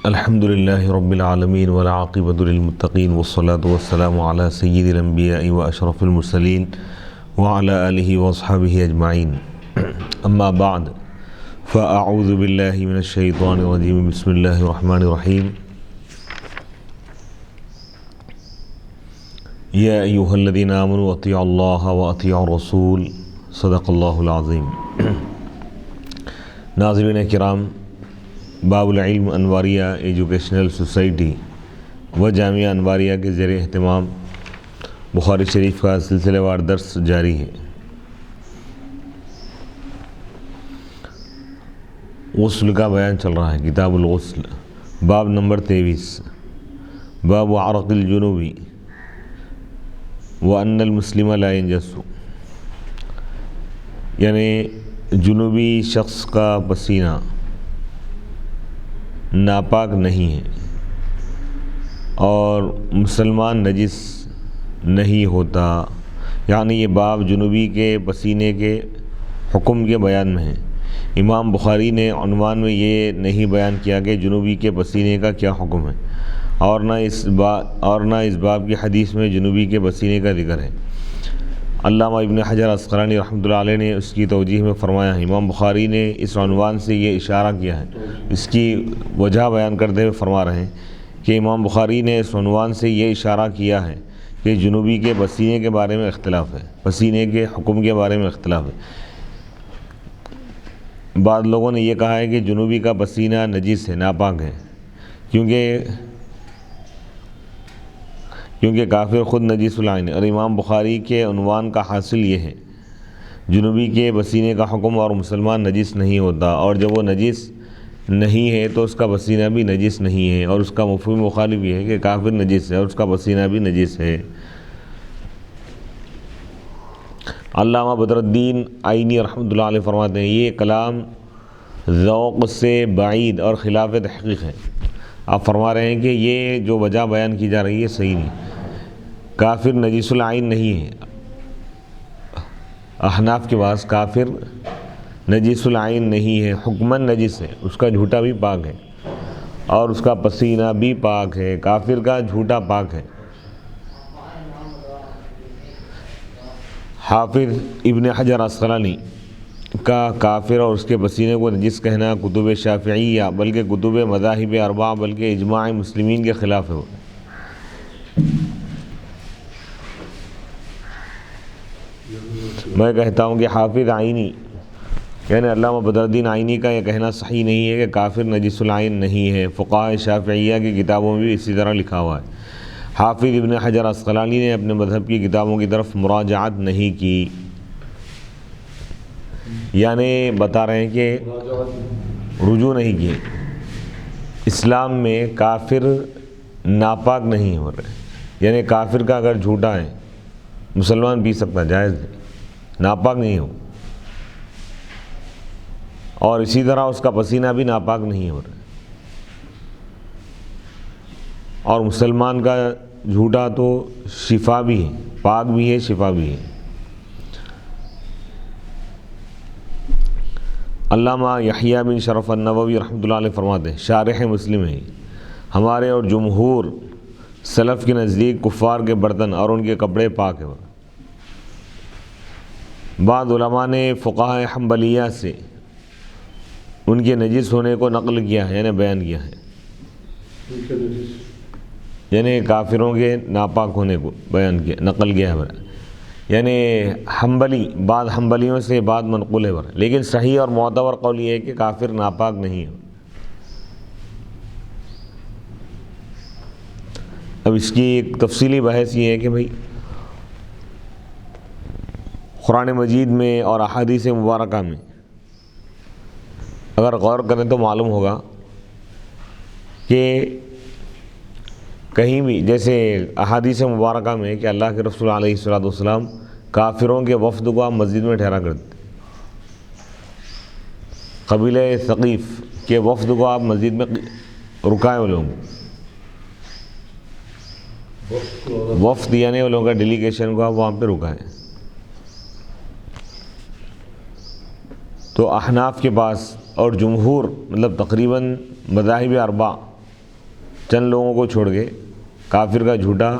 الحمد لله رب العالمين والعاقبة للمتقين والصلاة والسلام على سيد الأنبياء وأشرف المرسلين وعلى آله وأصحابه أجمعين أما بعد فأعوذ بالله من الشيطان الرجيم بسم الله الرحمن الرحيم يا أيها الذين آمنوا أطيعوا الله وأطيعوا الرسول صدق الله العظيم. ناظرین کرام، باب العلم انواریہ ایجوکیشنل سوسائٹی و جامعہ انواریہ کے زیر اہتمام بخاری شریف کا سلسلہ وار درس جاری ہے۔ غسل کا بیان چل رہا ہے، کتاب الغسل، باب نمبر 23، باب عرق الجنوبی وان المسلم لا ينجس، یعنی جنوبی شخص کا پسینہ ناپاک نہیں ہے اور مسلمان نجس نہیں ہوتا، یعنی یہ باب جنوبی کے پسینے کے حکم کے بیان میں ہے۔ امام بخاری نے عنوان میں یہ نہیں بیان کیا کہ جنوبی کے پسینے کا کیا حکم ہے، اور نہ اس باب کی حدیث میں جنوبی کے پسینے کا ذکر ہے۔ علامہ ابن حجر عسقلانی رحمۃ اللہ علیہ نے اس کی توجیہ میں فرمایا ہے، امام بخاری نے اس عنوان سے یہ اشارہ کیا ہے، اس کی وجہ بیان کرتے ہوئے فرما رہے ہیں کہ امام بخاری نے اس عنوان سے یہ اشارہ کیا ہے کہ جنوبی کے پسینے کے بارے میں اختلاف ہے، پسینے کے حکم کے بارے میں اختلاف ہے۔ بعض لوگوں نے یہ کہا ہے کہ جنوبی کا پسینہ نجس ہے، ناپاک ہے، کیونکہ کافر خود نجس العین ہے، اور امام بخاری کے عنوان کا حاصل یہ ہے جنوبی کے پسینے کا حکم اور مسلمان نجس نہیں ہوتا، اور جب وہ نجس نہیں ہے تو اس کا پسینہ بھی نجس نہیں ہے، اور اس کا مفہوم مخالف یہ ہے کہ کافر نجس ہے اور اس کا پسینہ بھی نجس ہے۔ علامہ بدر الدین عینی رحمۃ اللہ علیہ فرماتے ہیں یہ کلام ذوق سے بعید اور خلاف تحقیق ہے۔ آپ فرما رہے ہیں کہ یہ جو وجہ بیان کی جا رہی ہے صحیح نہیں، کافر نجس العین نہیں ہے۔ احناف کے پاس کافر نجس العین نہیں ہے، حکماً نجس ہے، اس کا جھوٹا بھی پاک ہے اور اس کا پسینہ بھی پاک ہے، کافر کا جھوٹا پاک ہے۔ حافظ ابن حجر عسقلانی کا کافر اور اس کے پسینے کو نجس کہنا کتب شافعیہ بلکہ کتب مذاہب اربعہ بلکہ اجماع مسلمین کے خلاف ہے۔ میں کہتا ہوں کہ حافظ عینی یعنی علامہ بدر الدین عینی کا یہ کہنا صحیح نہیں ہے کہ کافر نجس العین نہیں ہے، فقہاء شافعیہ کی کتابوں میں بھی اسی طرح لکھا ہوا ہے۔ حافظ ابن حجر عسقلانی نے اپنے مذہب کی کتابوں کی طرف مراجعت نہیں کی، یعنی بتا رہے ہیں کہ رجوع نہیں کیے۔ اسلام میں کافر ناپاک نہیں ہو رہے، یعنی کافر کا اگر جھوٹا ہے مسلمان پی سکتا، جائز ہے، ناپاک نہیں ہو، اور اسی طرح اس کا پسینہ بھی ناپاک نہیں ہو رہا، اور مسلمان کا جھوٹا تو شفا بھی ہے، پاک بھی ہے، شفا بھی ہے۔ علامہ یحییٰ بن شرف النووی رحمۃ اللہ علیہ فرماتے ہیں، شارح مسلم ہے، ہمارے اور جمہور سلف کے نزدیک کفار کے برتن اور ان کے کپڑے پاک ہیں۔ بعض علماء نے فقہاء حنبلیہ سے ان کے نجس ہونے کو نقل کیا ہے، یعنی بیان کیا ہے، یعنی کافروں کے ناپاک ہونے کو بیان کیا، نقل کیا ہے، یعنی بعض حنبلیوں سے بات منقول ہے، لیکن صحیح اور معتبر قول یہ ہے کہ کافر ناپاک نہیں ہے۔ اب اس کی ایک تفصیلی بحث یہ ہے کہ بھئی قرآن مجید میں اور احادیث مبارکہ میں اگر غور کریں تو معلوم ہوگا کہ کہیں بھی جیسے احادیث مبارکہ میں کہ اللہ کے رسول علیہ الصلوۃ والسلام کافروں کے وفد کو آپ مسجد میں ٹھہرا کرتے، قبیلہ ثقیف کے وفد کو آپ مسجد میں رکائے، وہ لوگ وفد یعنی وہ لوگوں کا ڈیلیگیشن کو آپ وہاں پہ رکائیں۔ تو احناف کے پاس اور جمہور مطلب تقریباً مذاہب اربعہ چند لوگوں کو چھوڑ کے کافر کا جھوٹا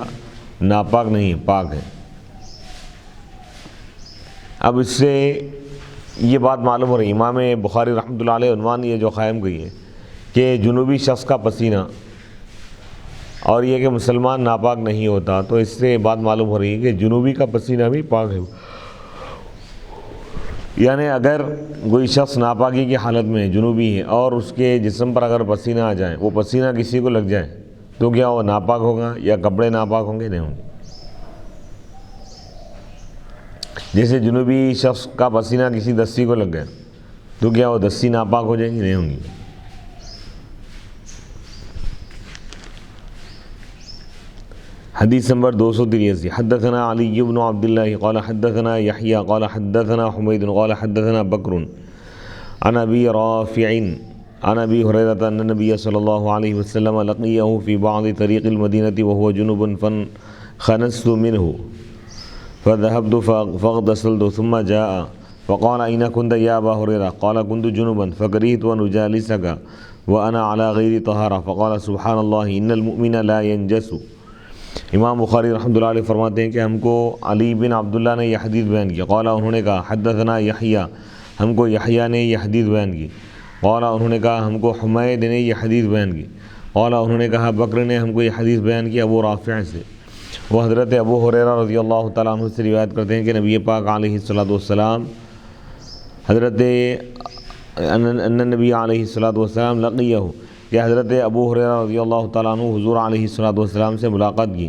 ناپاک نہیں ہے، پاک ہے۔ اب اس سے یہ بات معلوم ہو رہی ہے، امام بخاری رحمۃ اللہ علیہ عنوان یہ جو قائم کی ہے کہ جنوبی شخص کا پسینہ اور یہ کہ مسلمان ناپاک نہیں ہوتا، تو اس سے بات معلوم ہو رہی ہے کہ جنوبی کا پسینہ بھی پاک ہے۔ یعنی اگر کوئی شخص ناپاکی کی حالت میں جنوبی ہے اور اس کے جسم پر اگر پسینہ آ جائے، وہ پسینہ کسی کو لگ جائے، تو کیا وہ ناپاک ہوگا یا کپڑے ناپاک ہوں گے؟ نہیں ہوں گے۔ جیسے جنوبی شخص کا پسینہ کسی دستی کو لگ گیا تو کیا وہ دستی ناپاک ہو جائے گی؟ نہیں ہوں گی۔ حدیث نمبر 283، حدثنا علی بن عبد اللہ قال حدثنا یحیی قال حدثنا حمید قال حدثنا بکر عن ابی رافع عن ابی ہریرہ ان النبی صلی اللہ علیہ وسلم لقیہ فی بعض طریق المدینہ وهو جنب فانخنست منه فذهبت فاغتسلت ثم جاء فقال أين كنت يا أبا هريرة؟ قال كنت جنبا فكرهت أن أجالسك وأنا على غير طهارة فقال سبحان الله إن المؤمن لا ينجس۔ امام بخاری رحمۃ اللہ علیہ فرماتے ہیں کہ ہم کو علی بن عبداللہ نے یہ حدیث بیان کی، قال انہوں نے کہا حدثنا یحییٰ، ہم کو یحییٰ نے یہ حدیث بیان کی، قال انہوں نے کہا ہم کو حمید نے یہ حدیث بیان کی، قال انہوں نے کہا بکر نے ہم کو یہ حدیث بیان کی ابو رافع سے۔ وہ حضرت ابو ہریرہ رضی اللہ تعالیٰ عنہ سے روایت کرتے ہیں کہ نبی پاک علیہ الصلوۃ والسلام ان النبی علیہ الصلوۃ والسلام لقیہ، کہ حضرت ابو ہریرہ رضی اللہ تعالیٰ عنہ حضور علیہ الصلوۃ والسلام سے ملاقات کی،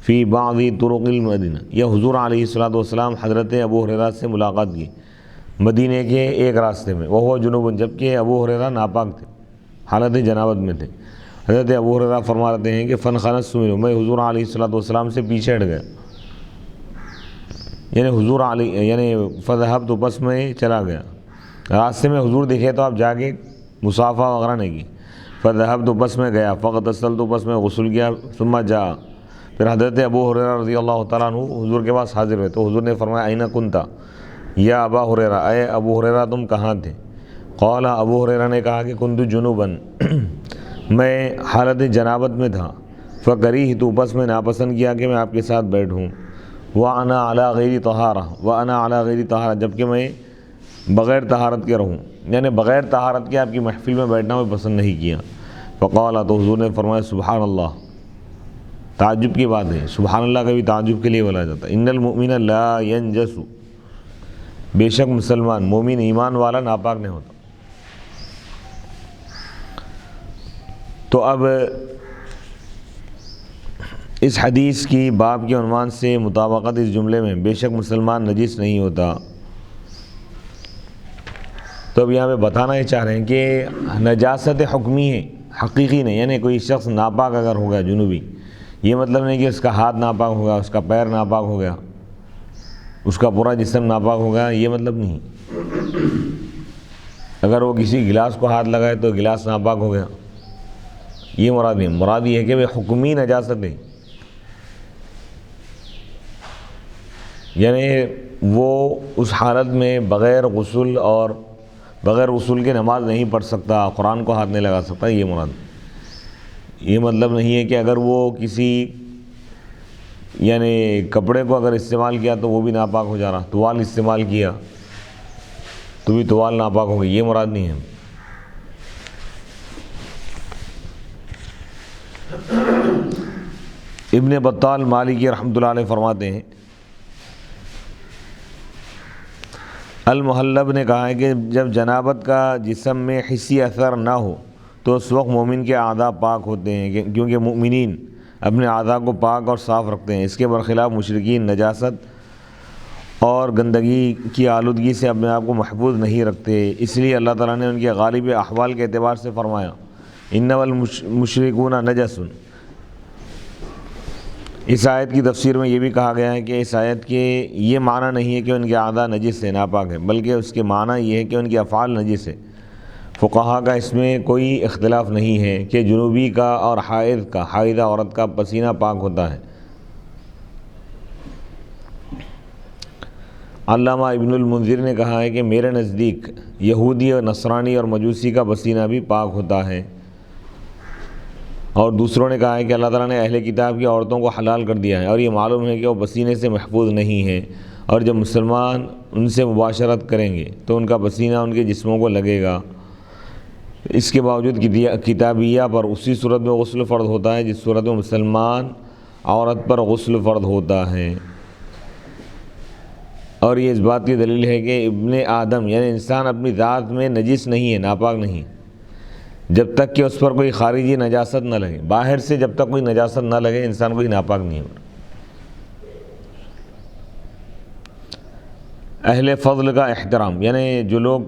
فی بعض طرق المدینہ، یا حضور علیہ الصلوۃ والسلام حضرت ابو ہریرہ سے ملاقات کی مدینے کے ایک راستے میں، وہ جنوب، جبکہ ابو ہریرہ ناپاک تھے، حالت جنابت میں تھے۔ حضرت ابو ہریرہ فرما رہتے ہیں کہ فانخنست منہ، میں حضور علیہ الصلوۃ والسلام سے پیچھے ہٹ گیا، یعنی فذهبت، بس میں چلا گیا، راستے میں حضور دکھے تو آپ جا کے مصافحہ وغیرہ نہیں کی، فذهبت، بس میں گیا، فاغتسلت، بس میں غسل کیا، ثم جاء، پھر حضرت ابو ہریرہ رضی اللہ تعالیٰ عنہ حضور کے پاس حاضر ہوئے تو حضور نے فرمایا این کنت یا ابا ہریرہ، اے ابو ہریرہ تم کہاں تھے؟ قال، ابو ہریرہ نے کہا کہ کنت جنوبا، میں حالت جنابت میں تھا، فکریہت، بس میں ناپسند کیا کہ میں آپ کے ساتھ بیٹھوں، وانا علی غیر طہارہ، جبکہ میں بغیر طہارت کے رہوں، یعنی بغیر طہارت کے آپ کی محفل میں بیٹھنا میں پسند نہیں کیا۔ فقال، تو حضور نے فرمایا سبحان اللہ، تعجب کی بات ہے، سبحان اللہ کا بھی تعجب کے لیے بولا جاتا ہے، ان المؤمن لا ینجس، بے شک مسلمان مومن ایمان والا ناپاک نہیں ہوتا۔ تو اب اس حدیث کی باب کے عنوان سے مطابقت اس جملے میں بے شک مسلمان نجس نہیں ہوتا، تو اب یہاں پہ بتانا یہ چاہ رہے ہیں کہ نجاست حکمی ہے، حقیقی نہیں، یعنی کوئی شخص ناپاک اگر ہو گیا جنوبی، یہ مطلب نہیں کہ اس کا ہاتھ ناپاک ہو گیا، اس کا پیر ناپاک ہو گیا، اس کا پورا جسم ناپاک ہو گیا، یہ مطلب نہیں۔ اگر وہ کسی گلاس کو ہاتھ لگائے تو گلاس ناپاک ہو گیا، یہ مراد نہیں، مراد یہ ہے کہ وہ حکمی نجاست ہے، یعنی وہ اس حالت میں بغیر غسل اور بغیر غسل کے نماز نہیں پڑھ سکتا، قرآن کو ہاتھ نہیں لگا سکتا، یہ مراد۔ یہ مطلب نہیں ہے کہ اگر وہ کسی یعنی کپڑے کو اگر استعمال کیا تو وہ بھی ناپاک ہو جا رہا، توال استعمال کیا تو بھی توال ناپاک ہو گئی، یہ مراد نہیں ہے۔ ابن بطال مالکی رحمۃ اللہ علیہ فرماتے ہیں، المحلب نے کہا ہے کہ جب جنابت کا جسم میں حسی اثر نہ ہو تو اس وقت مومن کے اعضاء پاک ہوتے ہیں، کیونکہ مومنین اپنے اعضاء کو پاک اور صاف رکھتے ہیں، اس کے برخلاف مشرکین نجاست اور گندگی کی آلودگی سے اپنے آپ کو محفوظ نہیں رکھتے، اس لیے اللہ تعالیٰ نے ان کے غالب احوال کے اعتبار سے فرمایا انما المشرکون نجس۔ اس آیت کی تفسیر میں یہ بھی کہا گیا ہے کہ اس آیت کے یہ معنی نہیں ہے کہ ان کے اعضاء نجس ہے، ناپاک ہے، بلکہ اس کے معنی یہ ہے کہ ان کے افعال نجس ہے۔ فقہا کا اس میں کوئی اختلاف نہیں ہے کہ جنوبی کا اور حائضہ عورت کا پسینہ پاک ہوتا ہے۔ علامہ ابن المنذر نے کہا ہے کہ میرے نزدیک یہودی اور نصرانی اور مجوسی کا پسینہ بھی پاک ہوتا ہے، اور دوسروں نے کہا ہے کہ اللہ تعالیٰ نے اہل کتاب کی عورتوں کو حلال کر دیا ہے اور یہ معلوم ہے کہ وہ پسینے سے محفوظ نہیں ہے، اور جب مسلمان ان سے مباشرت کریں گے تو ان کا پسینہ ان کے جسموں کو لگے گا۔ اس کے باوجود کتابیہ پر اسی صورت میں غسل فرض ہوتا ہے جس صورت میں مسلمان عورت پر غسل فرض ہوتا ہے، اور یہ اس بات کی دلیل ہے کہ ابن آدم یعنی انسان اپنی ذات میں نجس نہیں ہے، ناپاک نہیں، جب تک کہ اس پر کوئی خارجی نجاست نہ لگے۔ باہر سے جب تک کوئی نجاست نہ لگے انسان کوئی ناپاک نہیں ہے۔ اہل فضل کا احترام یعنی جو لوگ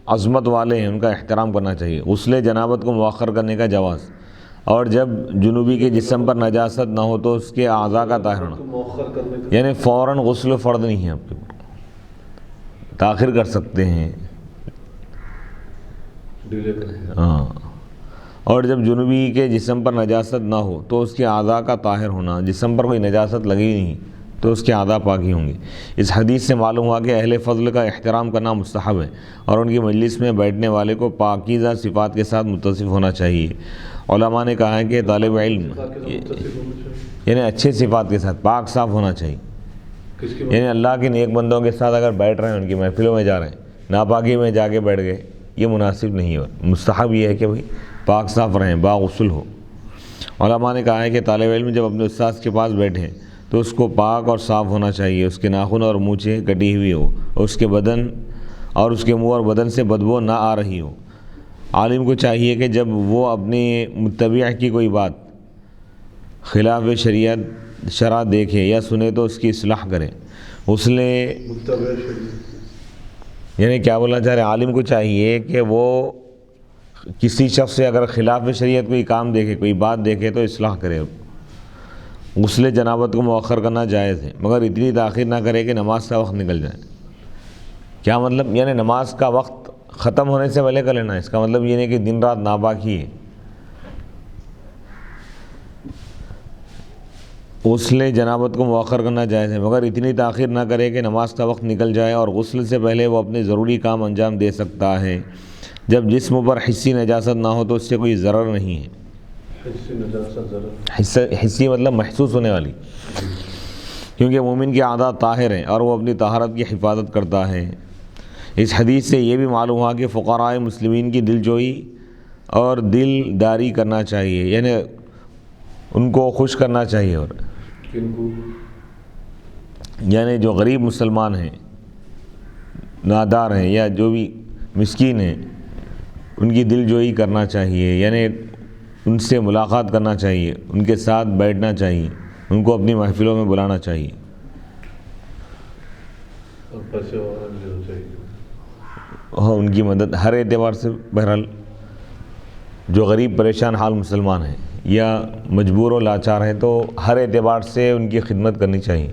عظمت والے ہیں ان کا احترام کرنا چاہیے۔ غسل جنابت کو مؤخر کرنے کا جواز، اور جب جنوبی کے جسم پر نجاست نہ ہو تو اس کے اعضاء کا طاہر ہونا، یعنی فوراً غسل فرض نہیں ہے آپ کے اوپر، تاخیر کر سکتے ہیں۔ ہاں، اور جب جنوبی کے جسم پر نجاست نہ ہو تو اس کے اعضاء کا طاہر ہونا، جسم پر کوئی نجاست لگی نہیں تو اس کے اعضاء پاکی ہوں گے۔ اس حدیث سے معلوم ہوا کہ اہل فضل کا احترام کرنا مستحب ہے، اور ان کی مجلس میں بیٹھنے والے کو پاکیزہ صفات کے ساتھ متصف ہونا چاہیے۔ علماء نے کہا ہے کہ طالب علم یعنی اچھے صفات کے ساتھ پاک صاف ہونا چاہیے، یعنی اللہ کے نیک بندوں کے ساتھ اگر بیٹھ رہے ہیں، ان کی محفلوں میں جا رہے ہیں، ناپاکی میں جا کے بیٹھ گئے، یہ مناسب نہیں ہے۔ مستحب یہ ہے کہ بھئی پاک صاف رہیں، باغسل ہو۔ علماء نے کہا ہے کہ طالب علم جب اپنے استاذ کے پاس بیٹھیں تو اس کو پاک اور صاف ہونا چاہیے، اس کے ناخن اور مونچھیں کٹی ہوئی ہو، اور اس کے بدن اور اس کے منہ اور بدن سے بدبو نہ آ رہی ہو۔ عالم کو چاہیے کہ جب وہ اپنی متبع کی کوئی بات خلاف شرع دیکھے یا سنے تو اس کی اصلاح کرے۔ غسل یعنی کیا بولنا چاہ رہے ہیں، عالم کو چاہیے کہ وہ کسی شخص سے اگر خلاف شریعت کوئی کام دیکھے، کوئی بات دیکھے تو اصلاح کرے۔ غسل جنابت کو مؤخر کرنا جائز ہے، مگر اتنی تاخیر نہ کرے کہ نماز کا وقت نکل جائے۔ کیا مطلب؟ یعنی نماز کا وقت ختم ہونے سے پہلے کر لینا ہے، اس کا مطلب یہ نہیں کہ دن رات ناپاک ہی ہے۔ غسل جنابت کو مؤخر کرنا جائز ہے، مگر اتنی تاخیر نہ کرے کہ نماز کا وقت نکل جائے، اور غسل سے پہلے وہ اپنے ضروری کام انجام دے سکتا ہے۔ جب جسم پر حسی نجاست نہ ہو تو اس سے کوئی ضرر نہیں ہے۔ حسی مطلب محسوس ہونے والی، کیونکہ مومن کے اعضاء طاہر ہیں اور وہ اپنی طہارت کی حفاظت کرتا ہے۔ اس حدیث سے یہ بھی معلوم ہوا کہ فقراء مسلمین کی دلجوئی اور دل داری کرنا چاہیے، یعنی ان کو خوش کرنا چاہیے، اور یعنی جو غریب مسلمان ہیں، نادار ہیں یا جو بھی مسکین ہیں، ان کی دل جوئی کرنا چاہیے، یعنی ان سے ملاقات کرنا چاہیے، ان کے ساتھ بیٹھنا چاہیے، ان کو اپنی محفلوں میں بلانا چاہیے، اور ان کی مدد ہر اعتبار سے۔ بہرحال جو غریب پریشان حال مسلمان ہیں یا مجبور و لاچار ہیں تو ہر اعتبار سے ان کی خدمت کرنی چاہیے،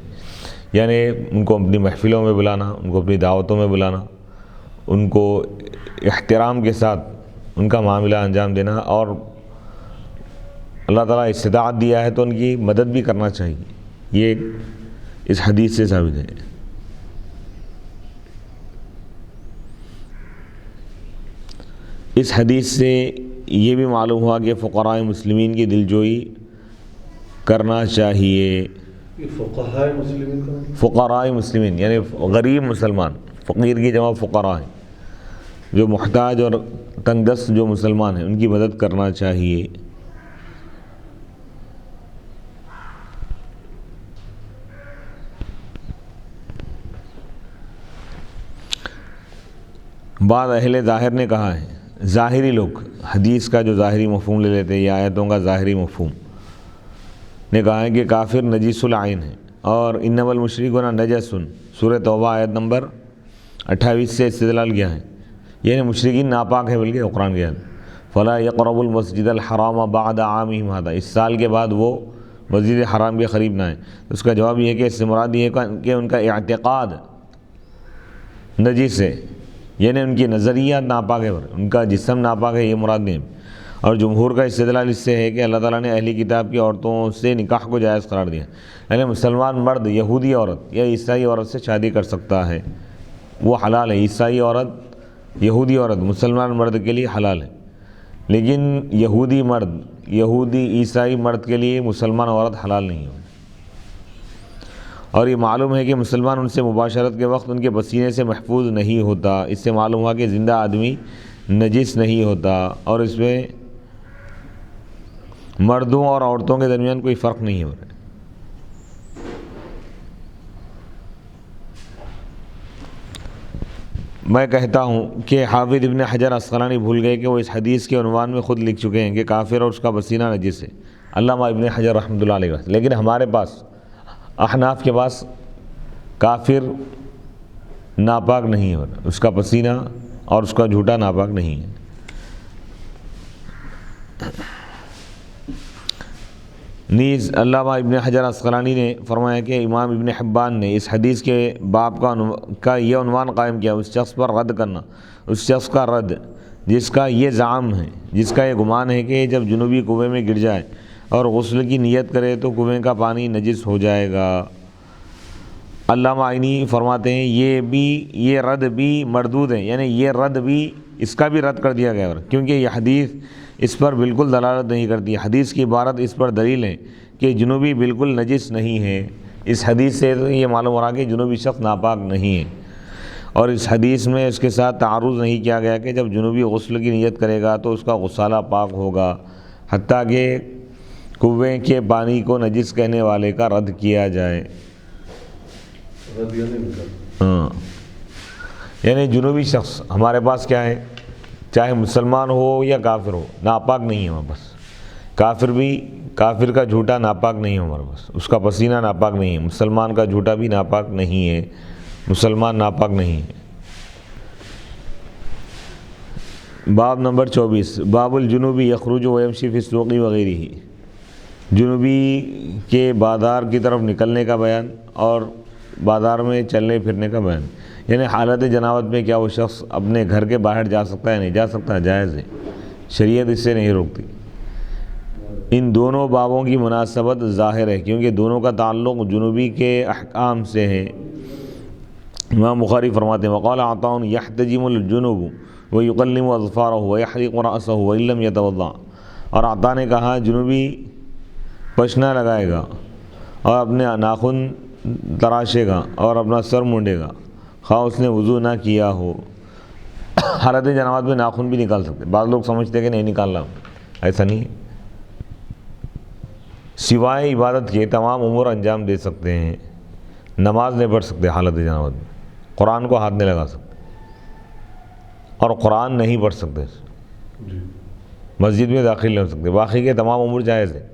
یعنی ان کو اپنی محفلوں میں بلانا، ان کو اپنی دعوتوں میں بلانا، ان کو احترام کے ساتھ ان کا معاملہ انجام دینا، اور اللہ تعالیٰ استطاعت دیا ہے تو ان کی مدد بھی کرنا چاہیے۔ یہ اس حدیث سے ثابت ہے۔ اس حدیث سے یہ بھی معلوم ہوا کہ فقراء مسلمین کی دلجوئی کرنا چاہیے۔ فقراء مسلمین یعنی غریب مسلمان، فقیر کی جمع فقراء ہیں، جو محتاج اور تنگ دست جو مسلمان ہیں ان کی مدد کرنا چاہیے۔ بعض اہل ظاہر نے کہا ہے، ظاہری لوگ حدیث کا جو ظاہری مفہوم لے لیتے ہیں یا آیتوں کا ظاہری مفہوم نے کہا ہے کہ کافر نجیس العین ہے، اور انما المشرکون نجس، سورہ توبہ آیت نمبر 28 سے استدلال کیا ہے، یعنی مشرکین ناپاک ہے، بلکہ قرآن کی آیت فلا یقربوا المسجد الحرام بعد عامہم ھذا، اس سال کے بعد وہ مسجد حرام کے قریب نہ آئیں۔ اس کا جواب یہ ہے کہ اس سے مراد یہ ہے کہ ان کا اعتقاد نجیس ہے، یعنی ان کی نظریات ناپاک ہے، ان کا جسم ناپاک ہے، یہ مراد نہیں۔ اور جمہور کا استدلال اس سے ہے کہ اللہ تعالیٰ نے اہلی کتاب کی عورتوں سے نکاح کو جائز قرار دیا، یعنی مسلمان مرد یہودی عورت یا عیسائی عورت سے شادی کر سکتا ہے، وہ حلال ہے۔ عیسائی عورت، یہودی عورت مسلمان مرد کے لیے حلال ہے، لیکن یہودی عیسائی مرد کے لیے مسلمان عورت حلال نہیں ہو، اور یہ معلوم ہے کہ مسلمان ان سے مباشرت کے وقت ان کے پسینے سے محفوظ نہیں ہوتا۔ اس سے معلوم ہوا کہ زندہ آدمی نجس نہیں ہوتا، اور اس میں مردوں اور عورتوں کے درمیان کوئی فرق نہیں ہو رہا۔ میں کہتا ہوں کہ حافظ ابن حجر عسقلانی بھول گئے کہ وہ اس حدیث کے عنوان میں خود لکھ چکے ہیں کہ کافر اور اس کا پسینہ نجس ہے، علامہ ابن حجر رحمۃ اللہ علیہ، لیکن ہمارے پاس احناف کے پاس کافر ناپاک نہیں ہے، اس کا پسینہ اور اس کا جھوٹا ناپاک نہیں ہے۔ نیز علامہ ابن حجر عسقلانی نے فرمایا کہ امام ابن حبان نے اس حدیث کے باب کا یہ عنوان قائم کیا، اس شخص پر رد کرنا، اس شخص کا رد جس کا یہ زعم ہے، جس کا یہ گمان ہے کہ جب جنوبی کنویں میں گر جائے اور غسل کی نیت کرے تو کنویں کا پانی نجس ہو جائے گا۔ علامہ عینی فرماتے ہیں یہ رد بھی مردود ہے، یعنی یہ رد بھی، اس کا بھی رد کر دیا گیا، کیونکہ یہ حدیث اس پر بالکل دلالت نہیں کرتی۔ حدیث کی عبارت اس پر دلیل ہے کہ جنوبی بالکل نجس نہیں ہے۔ اس حدیث سے یہ معلوم ہو رہا کہ جنوبی شخص ناپاک نہیں ہے، اور اس حدیث میں اس کے ساتھ تعارض نہیں کیا گیا کہ جب جنوبی غسل کی نیت کرے گا تو اس کا غسالہ پاک ہوگا، حتیٰ کہ کنویں کے پانی کو نجس کہنے والے کا رد کیا جائے۔ ہاں، یعنی جنوبی شخص ہمارے پاس کیا ہے، چاہے مسلمان ہو یا کافر ہو، ناپاک نہیں ہے ہمارے پاس۔ کافر کا جھوٹا ناپاک نہیں ہے ہمارے پاس، اس کا پسینہ ناپاک نہیں ہے۔ مسلمان کا جھوٹا بھی ناپاک نہیں ہے، مسلمان ناپاک نہیں ہے۔ باب نمبر 24، باب الجنوبی یخرج ویمشی فی السوق وغیرہ، جنوبی کے بازار کی طرف نکلنے کا بیان اور بازار میں چلنے پھرنے کا بیان، یعنی حالت جنابت میں کیا وہ شخص اپنے گھر کے باہر جا سکتا ہے؟ نہیں جا سکتا، جائز ہے، شریعت اس سے نہیں روکتی۔ ان دونوں بابوں کی مناسبت ظاہر ہے کیونکہ دونوں کا تعلق جنوبی کے احکام سے ہے۔ امام بخاری فرماتے ہیں وقال عطاء یحتجم الجنوب ویقلم اظفارہ ویحلق رأسہ وان لم یتوضأ، اور عطا نے کہا جنوبی پشنا لگائے گا اور اپنے ناخن تراشے گا اور اپنا سر مونڈے گا خواہ اس نے وضو نہ کیا ہو۔ حالت جنابت میں ناخن بھی نکال سکتے، بعض لوگ سمجھتے کہ نہیں نکالنا، ایسا نہیں ہے، سوائے عبادت کے تمام امور انجام دے سکتے ہیں۔ نماز نہیں پڑھ سکتے حالت جنابت میں، قرآن کو ہاتھ نہیں لگا سکتے، اور قرآن نہیں پڑھ سکتے، مسجد میں داخل نہیں ہو سکتے، باقی کے تمام امور جائز ہے،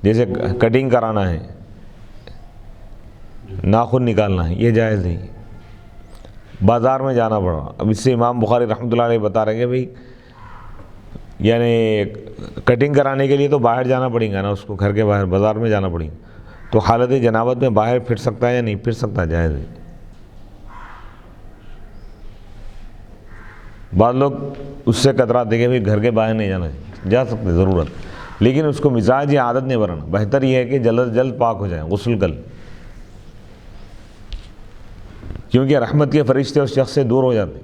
جیسے کٹنگ کرانا ہے، ناخن نکالنا ہے، یہ جائز نہیں۔ بازار میں جانا پڑ رہا، اب اس سے امام بخاری رحمۃ اللہ علیہ بتا رہے ہیں کہ بھئی یعنی کٹنگ کرانے کے لیے تو باہر جانا پڑے گا نا، اس کو گھر کے باہر بازار میں جانا پڑے گا، تو حالت جنابت میں باہر پھر سکتا ہے یا نہیں پھر سکتا، جائز ہے۔ بعض لوگ اس سے کتراتے کہ بھئی گھر کے باہر نہیں جانا ہے، جا سکتے ضرورت، لیکن اس کو مزاج یا عادت نہیں بنانا، بہتر یہ ہے کہ جلد از جلد پاک ہو جائیں، غسل کر، کیونکہ رحمت کے فرشتے اس شخص سے دور ہو جاتے ہیں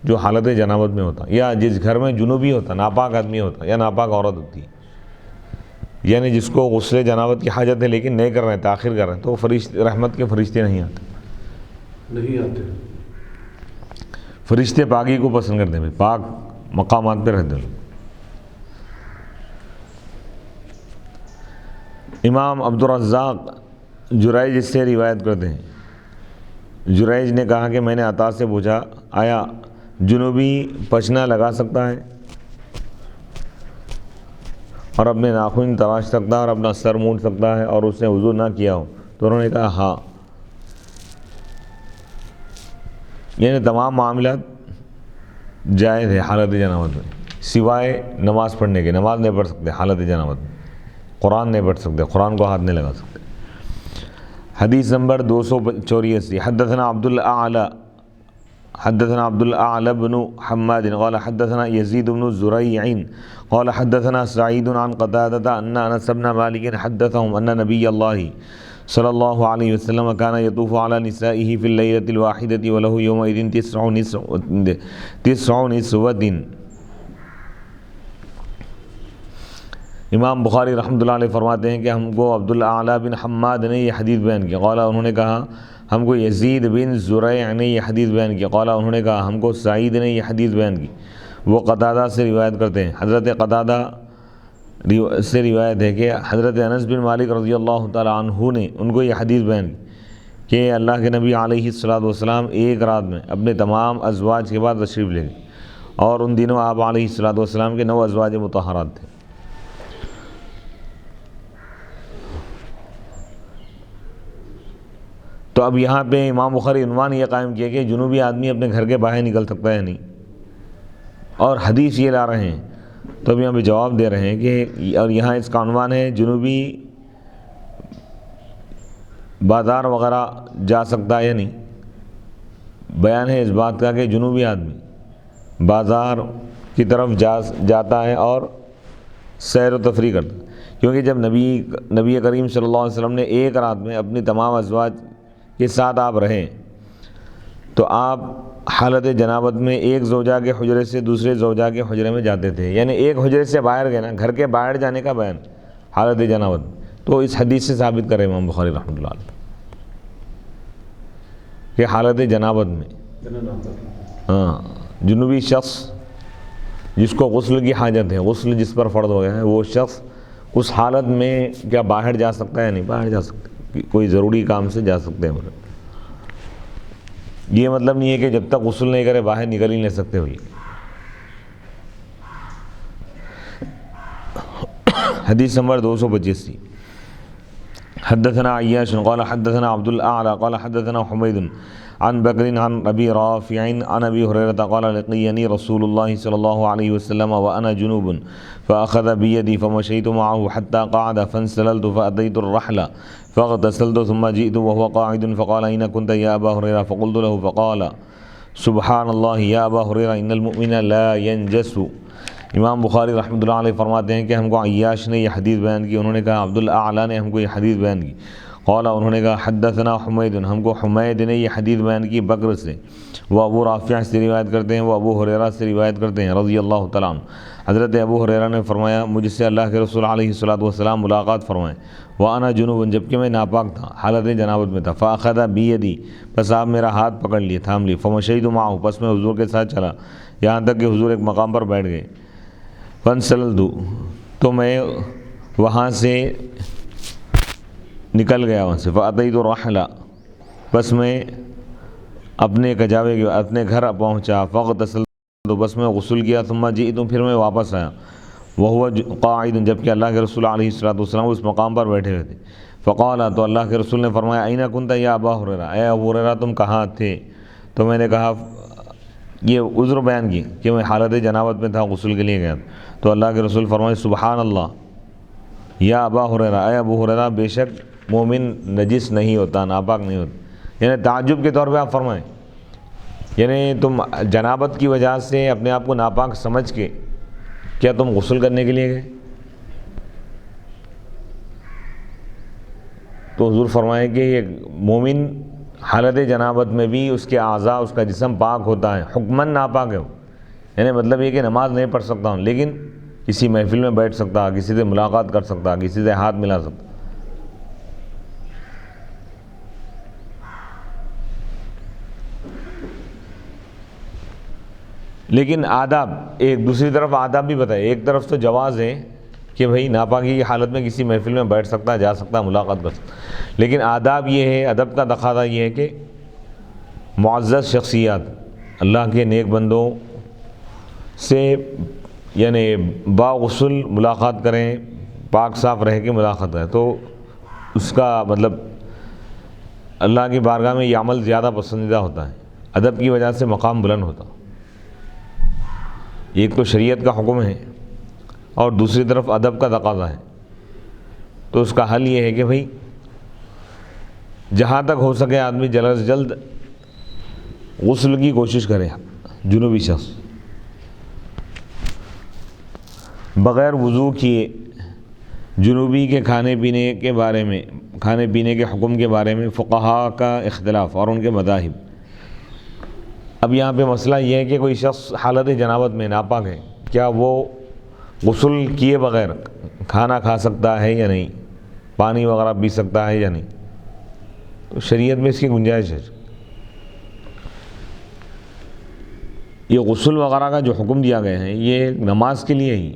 جو حالت جنابت میں ہوتا، یا جس گھر میں جنوبی ہوتا، ناپاک آدمی ہوتا یا ناپاک عورت ہوتی، یعنی جس کو غسل جنابت کی حاجت ہے لیکن نہیں کر رہے ہیں، تاخیر کر رہے ہیں، تو رحمت کے فرشتے نہیں آتے، فرشتے پاکی کو پسند کرتے ہیں، پاک مقامات پہ رہتے ہیں۔ امام عبدالرزاق جریج اس سے روایت کرتے ہیں، جریج نے کہا کہ میں نے عطا سے پوچھا آیا جنوبی پشنا لگا سکتا ہے اور اپنے ناخن تراش سکتا ہے اور اپنا سر مونڈ سکتا ہے اور اس نے وضو نہ کیا ہو؟ تو انہوں نے کہا ہاں، یعنی تمام معاملات جائز ہے حالت جنابت میں، سوائے نماز پڑھنے کے، نماز نہیں پڑھ سکتے حالت جنابت میں، قرآن نہیں پڑھ سکتے، قرآن کو ہاتھ نہیں لگا سکتے۔ حدیث نمبر 284، حدثنا عبد الاعلى بن حماد قال حدثنا يزيد بن زريع قال حدثنا سعيد عن قتادة ان انس بن مالك حدثهم ان نبي الله صلى الله عليه وسلم كان يطوف على نسائه في الليلة الواحدة وله يومئذ تسع نسوة، امام بخاری رحمۃ اللہ علیہ فرماتے ہیں کہ ہم کو عبدالعلیٰ بن حماد نے یہ حدیث بیان کی، قال انہوں نے کہا ہم کو یزید بن زریع نے یہ حدیث بیان کی، قال انہوں نے کہا ہم کو سعید نے یہ حدیث بیان کی۔ وہ قتادہ سے روایت کرتے ہیں، حضرت قتادہ سے روایت ہے کہ حضرت انس بن مالک رضی اللہ تعالی عنہ نے ان کو یہ حدیث بیان کی کہ اللہ کے نبی علیہ الصلوۃ والسلام ایک رات میں اپنے تمام ازواج کے بعد تشریف لے گئے، اور ان دنوں آپ علیہ الصلوۃ والسلام کے 9 ازواج مطہرات تھے۔ تو اب یہاں پہ امام بخاری عنوان یہ قائم کیا کہ جنوبی آدمی اپنے گھر کے باہر نکل سکتا ہے نہیں، اور حدیث یہ لا رہے ہیں، تو اب یہاں پہ جواب دے رہے ہیں کہ اور یہاں اس کا عنوان ہے جنوبی بازار وغیرہ جا سکتا ہے یا نہیں۔ بیان ہے اس بات کا کہ جنوبی آدمی بازار کی طرف جاتا ہے اور سیر و تفریح کرتا ہے، کیونکہ جب نبی کریم صلی اللہ علیہ وسلم نے ایک رات میں اپنی تمام ازواج کے ساتھ آپ رہیں، تو آپ حالت جنابت میں ایک زوجہ کے حجرے سے دوسرے زوجہ کے حجرے میں جاتے تھے، یعنی ایک حجرے سے باہر گئے نا، گھر کے باہر جانے کا بیان حالت جنابت، تو اس حدیث سے ثابت کرے امام بخاری رحمۃ اللہ علیہ کہ حالت جنابت میں جنوبی شخص جس کو غسل کی حاجت ہے، غسل جس پر فرض ہو گیا ہے، وہ شخص اس حالت میں کیا باہر جا سکتا ہے؟ نہیں باہر جا سکتا، کوئی ضروری کام سے جا سکتے ہیں۔ یہ مطلب نہیں ہے کہ جب تک غسل نہیں کرے باہر نکل ہی نہیں سکتے ہوئی۔ حدیث نمبر 285 حدثنا عیاش قال حدثنا عبد الاعلى قال حدثنا حمید عن بکر عن ابی رافع عن ابی ہریرہ قال لقینی رسول اللہ صلی اللہ علیہ وسلم وانا جنوب فاخذ بیدی فمشیت معه حتى قعد فانسللت فاتیت الرحل فاغتسلت ثم جئت وهو قاعد فقال اين كنت يا ابا هريره فقلت له فقال سبحان الله يا ابا هريره ان المؤمن لا ينجس۔ امام بخاری رحمۃ اللہ علیہ فرماتے ہیں کہ ہم کو عیاش نے یہ حدیث بیان کی، انہوں نے کہا عبدالاعلیٰ نے ہم کو یہ حدیث بیان کی، قال انہوں نے کہا حدثنا حمید، ہم کو حمید نے یہ حدیث بیان کی بکر سے، وہ ابو رافع سے روایت کرتے ہیں، وہ ابو ہریرہ سے روایت کرتے ہیں رضی اللہ تعالیٰ عنہ۔ حضرت ابو ہریرہ نے فرمایا مجھ سے اللہ کے رسول علیہ الصلوۃ والسلام ملاقات فرمائے، وانا جنوب، جبکہ میں ناپاک تھا، حالت جنابت میں تھا، فاخذ بیدی، بس آپ میرا ہاتھ پکڑ لیے، تھام لیے، فمشیت معه، پس میں حضور کے ساتھ چلا، یہاں تک کہ حضور ایک مقام پر بیٹھ گئے، فانسللت، تو میں وہاں سے نکل گیا، وہاں سے، فاتیت الرحل، بس میں اپنے کجاوے کے اپنے گھر پہنچا، فاغتسلت، تو بس میں غسل کیا، ثم جئت، پھر میں واپس آیا، وہو قاعد، جبکہ اللہ کے رسول علیہ الصلوۃ والسلام اس مقام پر بیٹھے ہوئے تھے، فقال، تو اللہ کے رسول نے فرمایا این کنت یا ابا ہریرہ، اے ابو ہریرہ تم کہاں تھے؟ تو میں نے کہا یہ عذر بیان کی کہ میں حالت جنابت میں تھا، غسل کے لیے گیا، تو اللہ کے رسول فرمائے سبحان اللہ یا ابا ہریرہ، اے ابو ہریرہ بے شک مومن نجس نہیں ہوتا، ناپاک نہیں ہوتا، یعنی تعجب کے طور پہ آپ فرمائیں، یعنی تم جنابت کی وجہ سے اپنے آپ کو ناپاک سمجھ کے کیا تم غسل کرنے کے لیے گئے؟ تو حضور فرمائے کہ یہ مومن حالت جنابت میں بھی اس کے اعضاء، اس کا جسم پاک ہوتا ہے، حکماً ناپاک ہے وہ، یعنی مطلب یہ کہ نماز نہیں پڑھ سکتا ہوں لیکن کسی محفل میں بیٹھ سکتا، کسی سے ملاقات کر سکتا، کسی سے ہاتھ ملا سکتا۔ لیکن آداب، ایک دوسری طرف آداب بھی بتائے، ایک طرف تو جواز ہے کہ بھائی ناپاکی کی حالت میں کسی محفل میں بیٹھ سکتا، جا سکتا، ملاقات کر سکتا، لیکن آداب یہ ہے، ادب کا تقاضا یہ ہے کہ معزز شخصیات، اللہ کے نیک بندوں سے یعنی باغسل ملاقات کریں، پاک صاف رہ کے ملاقات کریں، تو اس کا مطلب اللہ کی بارگاہ میں یہ عمل زیادہ پسندیدہ ہوتا ہے، ادب کی وجہ سے مقام بلند ہوتا۔ ایک تو شریعت کا حکم ہے اور دوسری طرف ادب کا تقاضا ہے، تو اس کا حل یہ ہے کہ بھئی جہاں تک ہو سکے آدمی جلد از جلد غسل کی کوشش کرے، جنوبی شخص بغیر وضو کیے جنوبی کے کھانے پینے کے بارے میں، کھانے پینے کے حکم کے بارے میں فقہاء کا اختلاف اور ان کے مذاہب۔ اب یہاں پہ مسئلہ یہ ہے کہ کوئی شخص حالت جنابت میں ناپاک ہے، کیا وہ غسل کیے بغیر کھانا کھا سکتا ہے یا نہیں، پانی وغیرہ پی سکتا ہے یا نہیں، تو شریعت میں اس کی گنجائش ہے۔ یہ غسل وغیرہ کا جو حکم دیا گیا ہے یہ نماز کے لیے ہی۔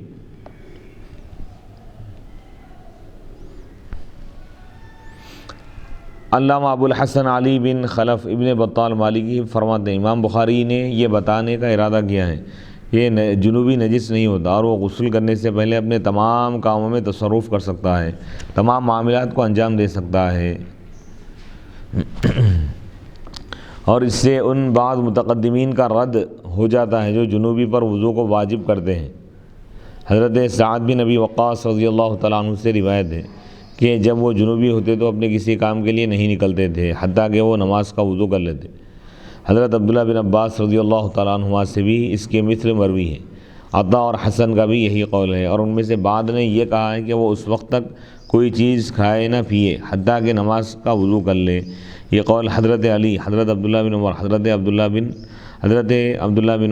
علامہ ابو الحسن علی بن خلف ابن بطال مالکی فرماتے ہیں امام بخاری نے یہ بتانے کا ارادہ کیا ہے یہ جنوبی نجس نہیں ہوتا اور وہ غسل کرنے سے پہلے اپنے تمام کاموں میں تصرف کر سکتا ہے، تمام معاملات کو انجام دے سکتا ہے۔ اور اس سے ان بعض متقدمین کا رد ہو جاتا ہے جو جنوبی پر وضو کو واجب کرتے ہیں۔ حضرت سعد بن ابی وقاص رضی اللہ تعالیٰ عنہ سے روایت ہے کہ جب وہ جنوبی ہوتے تو اپنے کسی کام کے لیے نہیں نکلتے تھے حتیٰ کہ وہ نماز کا وضو کر لیتے۔ حضرت عبداللہ بن عباس رضی اللہ تعالیٰ عنہما سے بھی اس کے مثل مروی ہے۔ عطا اور حسن کا بھی یہی قول ہے، اور ان میں سے بعض نے یہ کہا ہے کہ وہ اس وقت تک کوئی چیز کھائے نہ پیے حتیٰ کہ نماز کا وضو کر لے۔ یہ قول حضرت علی، حضرت عبداللہ بن عمر، حضرت عبداللہ بن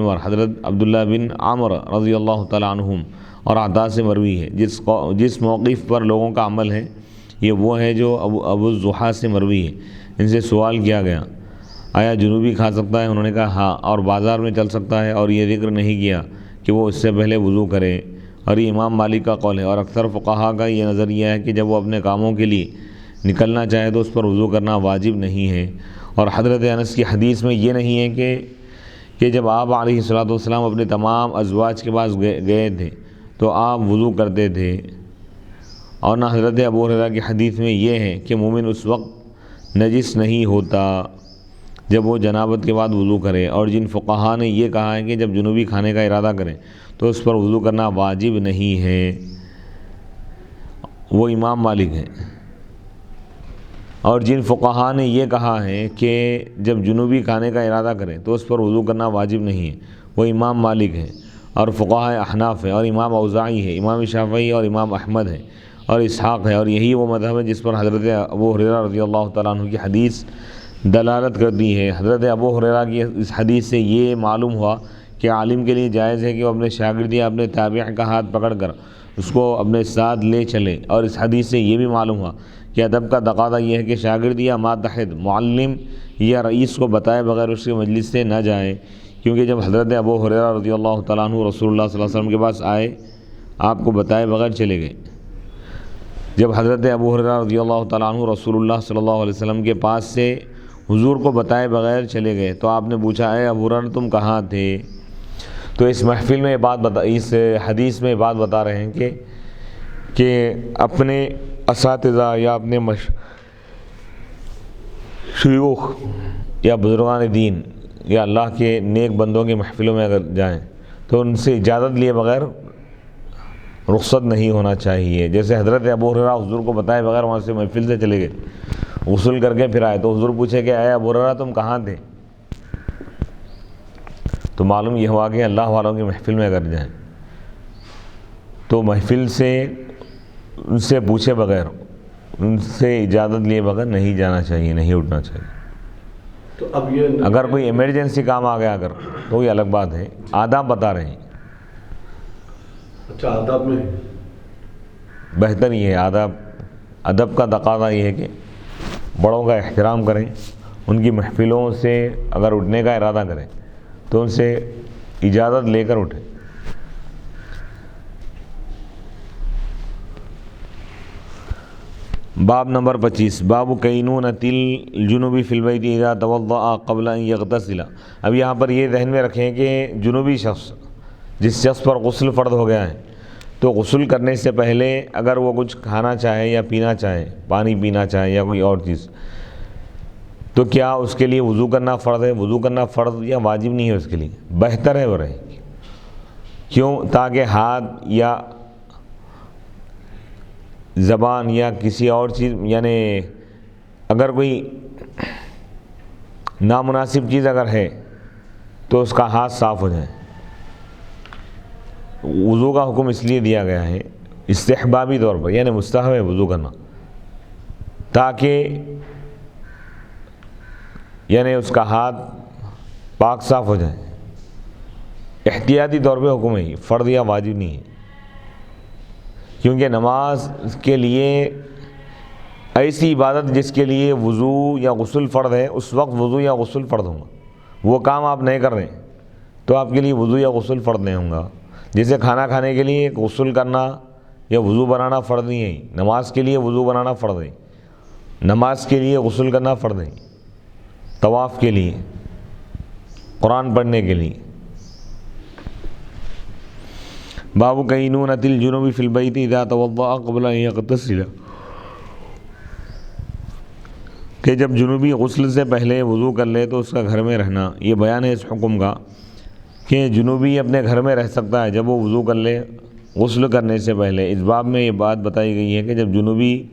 عمر، حضرت عبداللہ بن عمر رضی اللہ تعالیٰ عنہم اور عطا سے مروی ہے۔ جس موقف پر لوگوں کا عمل ہے یہ وہ ہے جو ابو الضحیٰ سے مروی ہے۔ ان سے سوال کیا گیا آیا جنوبی کھا سکتا ہے؟ انہوں نے کہا ہاں، اور بازار میں چل سکتا ہے، اور یہ ذکر نہیں کیا کہ وہ اس سے پہلے وضو کرے، اور یہ امام مالک کا قول ہے۔ اور اکثر فقہا کا یہ نظریہ ہے کہ جب وہ اپنے کاموں کے لیے نکلنا چاہے تو اس پر وضو کرنا واجب نہیں ہے۔ اور حضرت انس کی حدیث میں یہ نہیں ہے کہ جب آپ علیہ الصلوۃ والسلام اپنے تمام ازواج کے پاس گئے تھے تو آپ وضو کرتے تھے، اور نہ حضرت ابو ہریرہ کی حدیث میں یہ ہے کہ مومن اس وقت نجس نہیں ہوتا جب وہ جنابت کے بعد وضو کرے۔ اور جن فقہا نے یہ کہا ہے کہ جب جنوبی کھانے کا ارادہ کریں تو اس پر وضو کرنا واجب نہیں ہے، وہ امام مالک ہیں۔ اور جن فقہا نے یہ کہا ہے کہ جب جنوبی کھانے کا ارادہ کریں تو اس پر وضو کرنا واجب نہیں ہے، وہ امام مالک ہیں اور فقہا احناف ہیں، اور امام اوزاعی ہے، امام شافعی اور امام احمد ہے اور اسحاق ہے۔ اور یہی وہ مذہب ہے جس پر حضرت ابو ہریرہ رضی اللہ تعالیٰ عنہ کی حدیث دلالت کرتی ہے۔ حضرت ابو ہریرہ کی اس حدیث سے یہ معلوم ہوا کہ عالم کے لیے جائز ہے کہ وہ اپنے شاگرد یا اپنے تابع کا ہاتھ پکڑ کر اس کو اپنے ساتھ لے چلے۔ اور اس حدیث سے یہ بھی معلوم ہوا کہ ادب کا تقاضا یہ ہے کہ شاگرد یا ماتحت معلم یا رئیس کو بتائے بغیر اس کی مجلس سے نہ جائیں، کیونکہ جب حضرت ابو ہریرہ رضی اللہ تعالیٰ عنہ رسول اللہ صلی اللہ علیہ وسلم کے پاس آئے آپ کو بتائے بغیر چلے گئے۔ جب حضرت ابو ہریرہ رضی اللہ تعالیٰ عنہ رسول اللہ صلی اللہ علیہ وسلم کے پاس سے حضور کو بتائے بغیر چلے گئے تو آپ نے پوچھا اے ابو ہریرہ تم کہاں تھے؟ تو اس محفل میں اس حدیث میں بات بتا رہے ہیں کہ اپنے اساتذہ یا اپنے شیوخ یا بزرگان دین یا اللہ کے نیک بندوں کے محفلوں میں اگر جائیں تو ان سے اجازت لیے بغیر رخصت نہیں ہونا چاہیے۔ جیسے حضرت ابو ہریرہ حضور کو بتائے بغیر وہاں سے محفل سے چلے گئے، غسل کر کے پھر آئے تو حضور پوچھے کہ اے ابو ہریرہ تم کہاں تھے؟ تو معلوم یہ ہوا کہ اللہ والوں کی محفل میں اگر جائیں تو محفل سے ان سے پوچھے بغیر، ان سے اجازت لیے بغیر نہیں جانا چاہیے، نہیں اٹھنا چاہیے۔ تو اب یہ اگر کوئی ایمرجنسی کام آ گیا اگر تو یہ الگ بات ہے، آداب بتا رہے ہیں۔ اچھا آداب میں بہتر یہ ہے، ادب کا تقاضا یہ ہے کہ بڑوں کا احترام کریں، ان کی محفلوں سے اگر اٹھنے کا ارادہ کریں تو ان سے اجازت لے کر اٹھیں۔ باب نمبر 25، باب کینونۃ الجنوب فی البیت اذا توضأ قبل ان یغتسل۔ اب یہاں پر یہ ذہن میں رکھیں کہ جنوبی شخص، جس شخص پر غسل فرض ہو گیا ہے، تو غسل کرنے سے پہلے اگر وہ کچھ کھانا چاہے یا پینا چاہے، پانی پینا چاہے یا کوئی اور چیز، تو کیا اس کے لیے وضو کرنا فرض ہے؟ وضو کرنا فرض یا واجب نہیں ہے اس کے لیے، بہتر ہے وہ رہے۔ کیوں؟ تاکہ ہاتھ یا زبان یا کسی اور چیز، یعنی اگر کوئی نامناسب چیز اگر ہے تو اس کا ہاتھ صاف ہو جائے۔ وضو کا حکم اس لیے دیا گیا ہے استحبابی طور پر، یعنی مستحب ہے وضو کرنا، تاکہ یعنی اس کا ہاتھ پاک صاف ہو جائے۔ احتیاطی طور پہ حکم ہے، فرض یا واجب نہیں ہے۔ کیونکہ نماز کے لیے ایسی عبادت جس کے لیے وضو یا غسل فرض ہے، اس وقت وضو یا غسل فرض ہوں گا۔ وہ کام آپ نہیں کر رہے ہیں تو آپ کے لیے وضو یا غسل فرض نہیں ہوں گا۔ جیسے کھانا کھانے کے لیے غسل کرنا یا وضو بنانا فرض نہیں ہے، نماز کے لیے وضو بنانا فرض ہے، نماز کے لیے غسل کرنا فرض ہے، طواف کے لیے، قرآن پڑھنے کے لیے۔ باب کینونۃ الجنوب فی البیت اذا توضأ قبل ان یغتسل، کہ جب جنوبی غسل سے پہلے وضو کر لے تو اس کا گھر میں رہنا۔ یہ بیان ہے اس حکم کا کہ جنوبی اپنے گھر میں رہ سکتا ہے جب وہ وضو کر لے غسل کرنے سے پہلے۔ اس باب میں یہ بات بتائی گئی ہے کہ جب جنوبی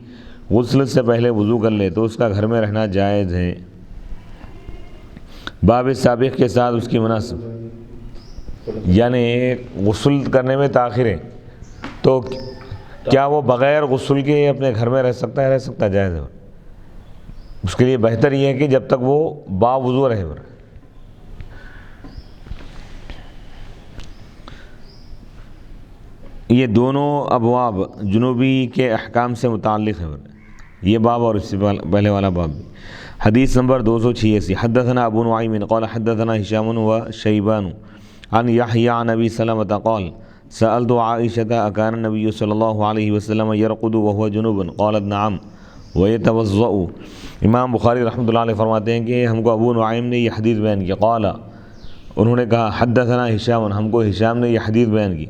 غسل سے پہلے وضو کر لے تو اس کا گھر میں رہنا جائز ہے۔ باب سابق کے ساتھ اس کی مناسب، یعنی غسل کرنے میں تاخیر ہے تو کیا وہ بغیر غسل کے اپنے گھر میں رہ سکتا ہے؟ رہ سکتا ہے، جائز ہے۔ اس کے لیے بہتر یہ ہے کہ جب تک وہ باوضو رہے۔ یہ دونوں ابواب جنوبی کے احکام سے متعلق ہے، یہ باب اور اس سے پہلے والا باب بھی۔ حدیث نمبر 286، حدثنا ابو نعیم قال حدثنا هشام وشیبان عن یحیی عن ابی سلمة قال سألت عائشة أكان النبي صلی اللہ علیہ وسلم يرقد وهو جنوب قالت نعم ويتوضأ۔ امام بخاری رحمۃ اللہ علیہ فرماتے ہیں کہ ہم کو ابو نعیم نے یہ حدیث بیان کی، قال انہوں نے کہا حدثنا ہشام، ہم کو ہشام نے یہ حدیث بیان کی،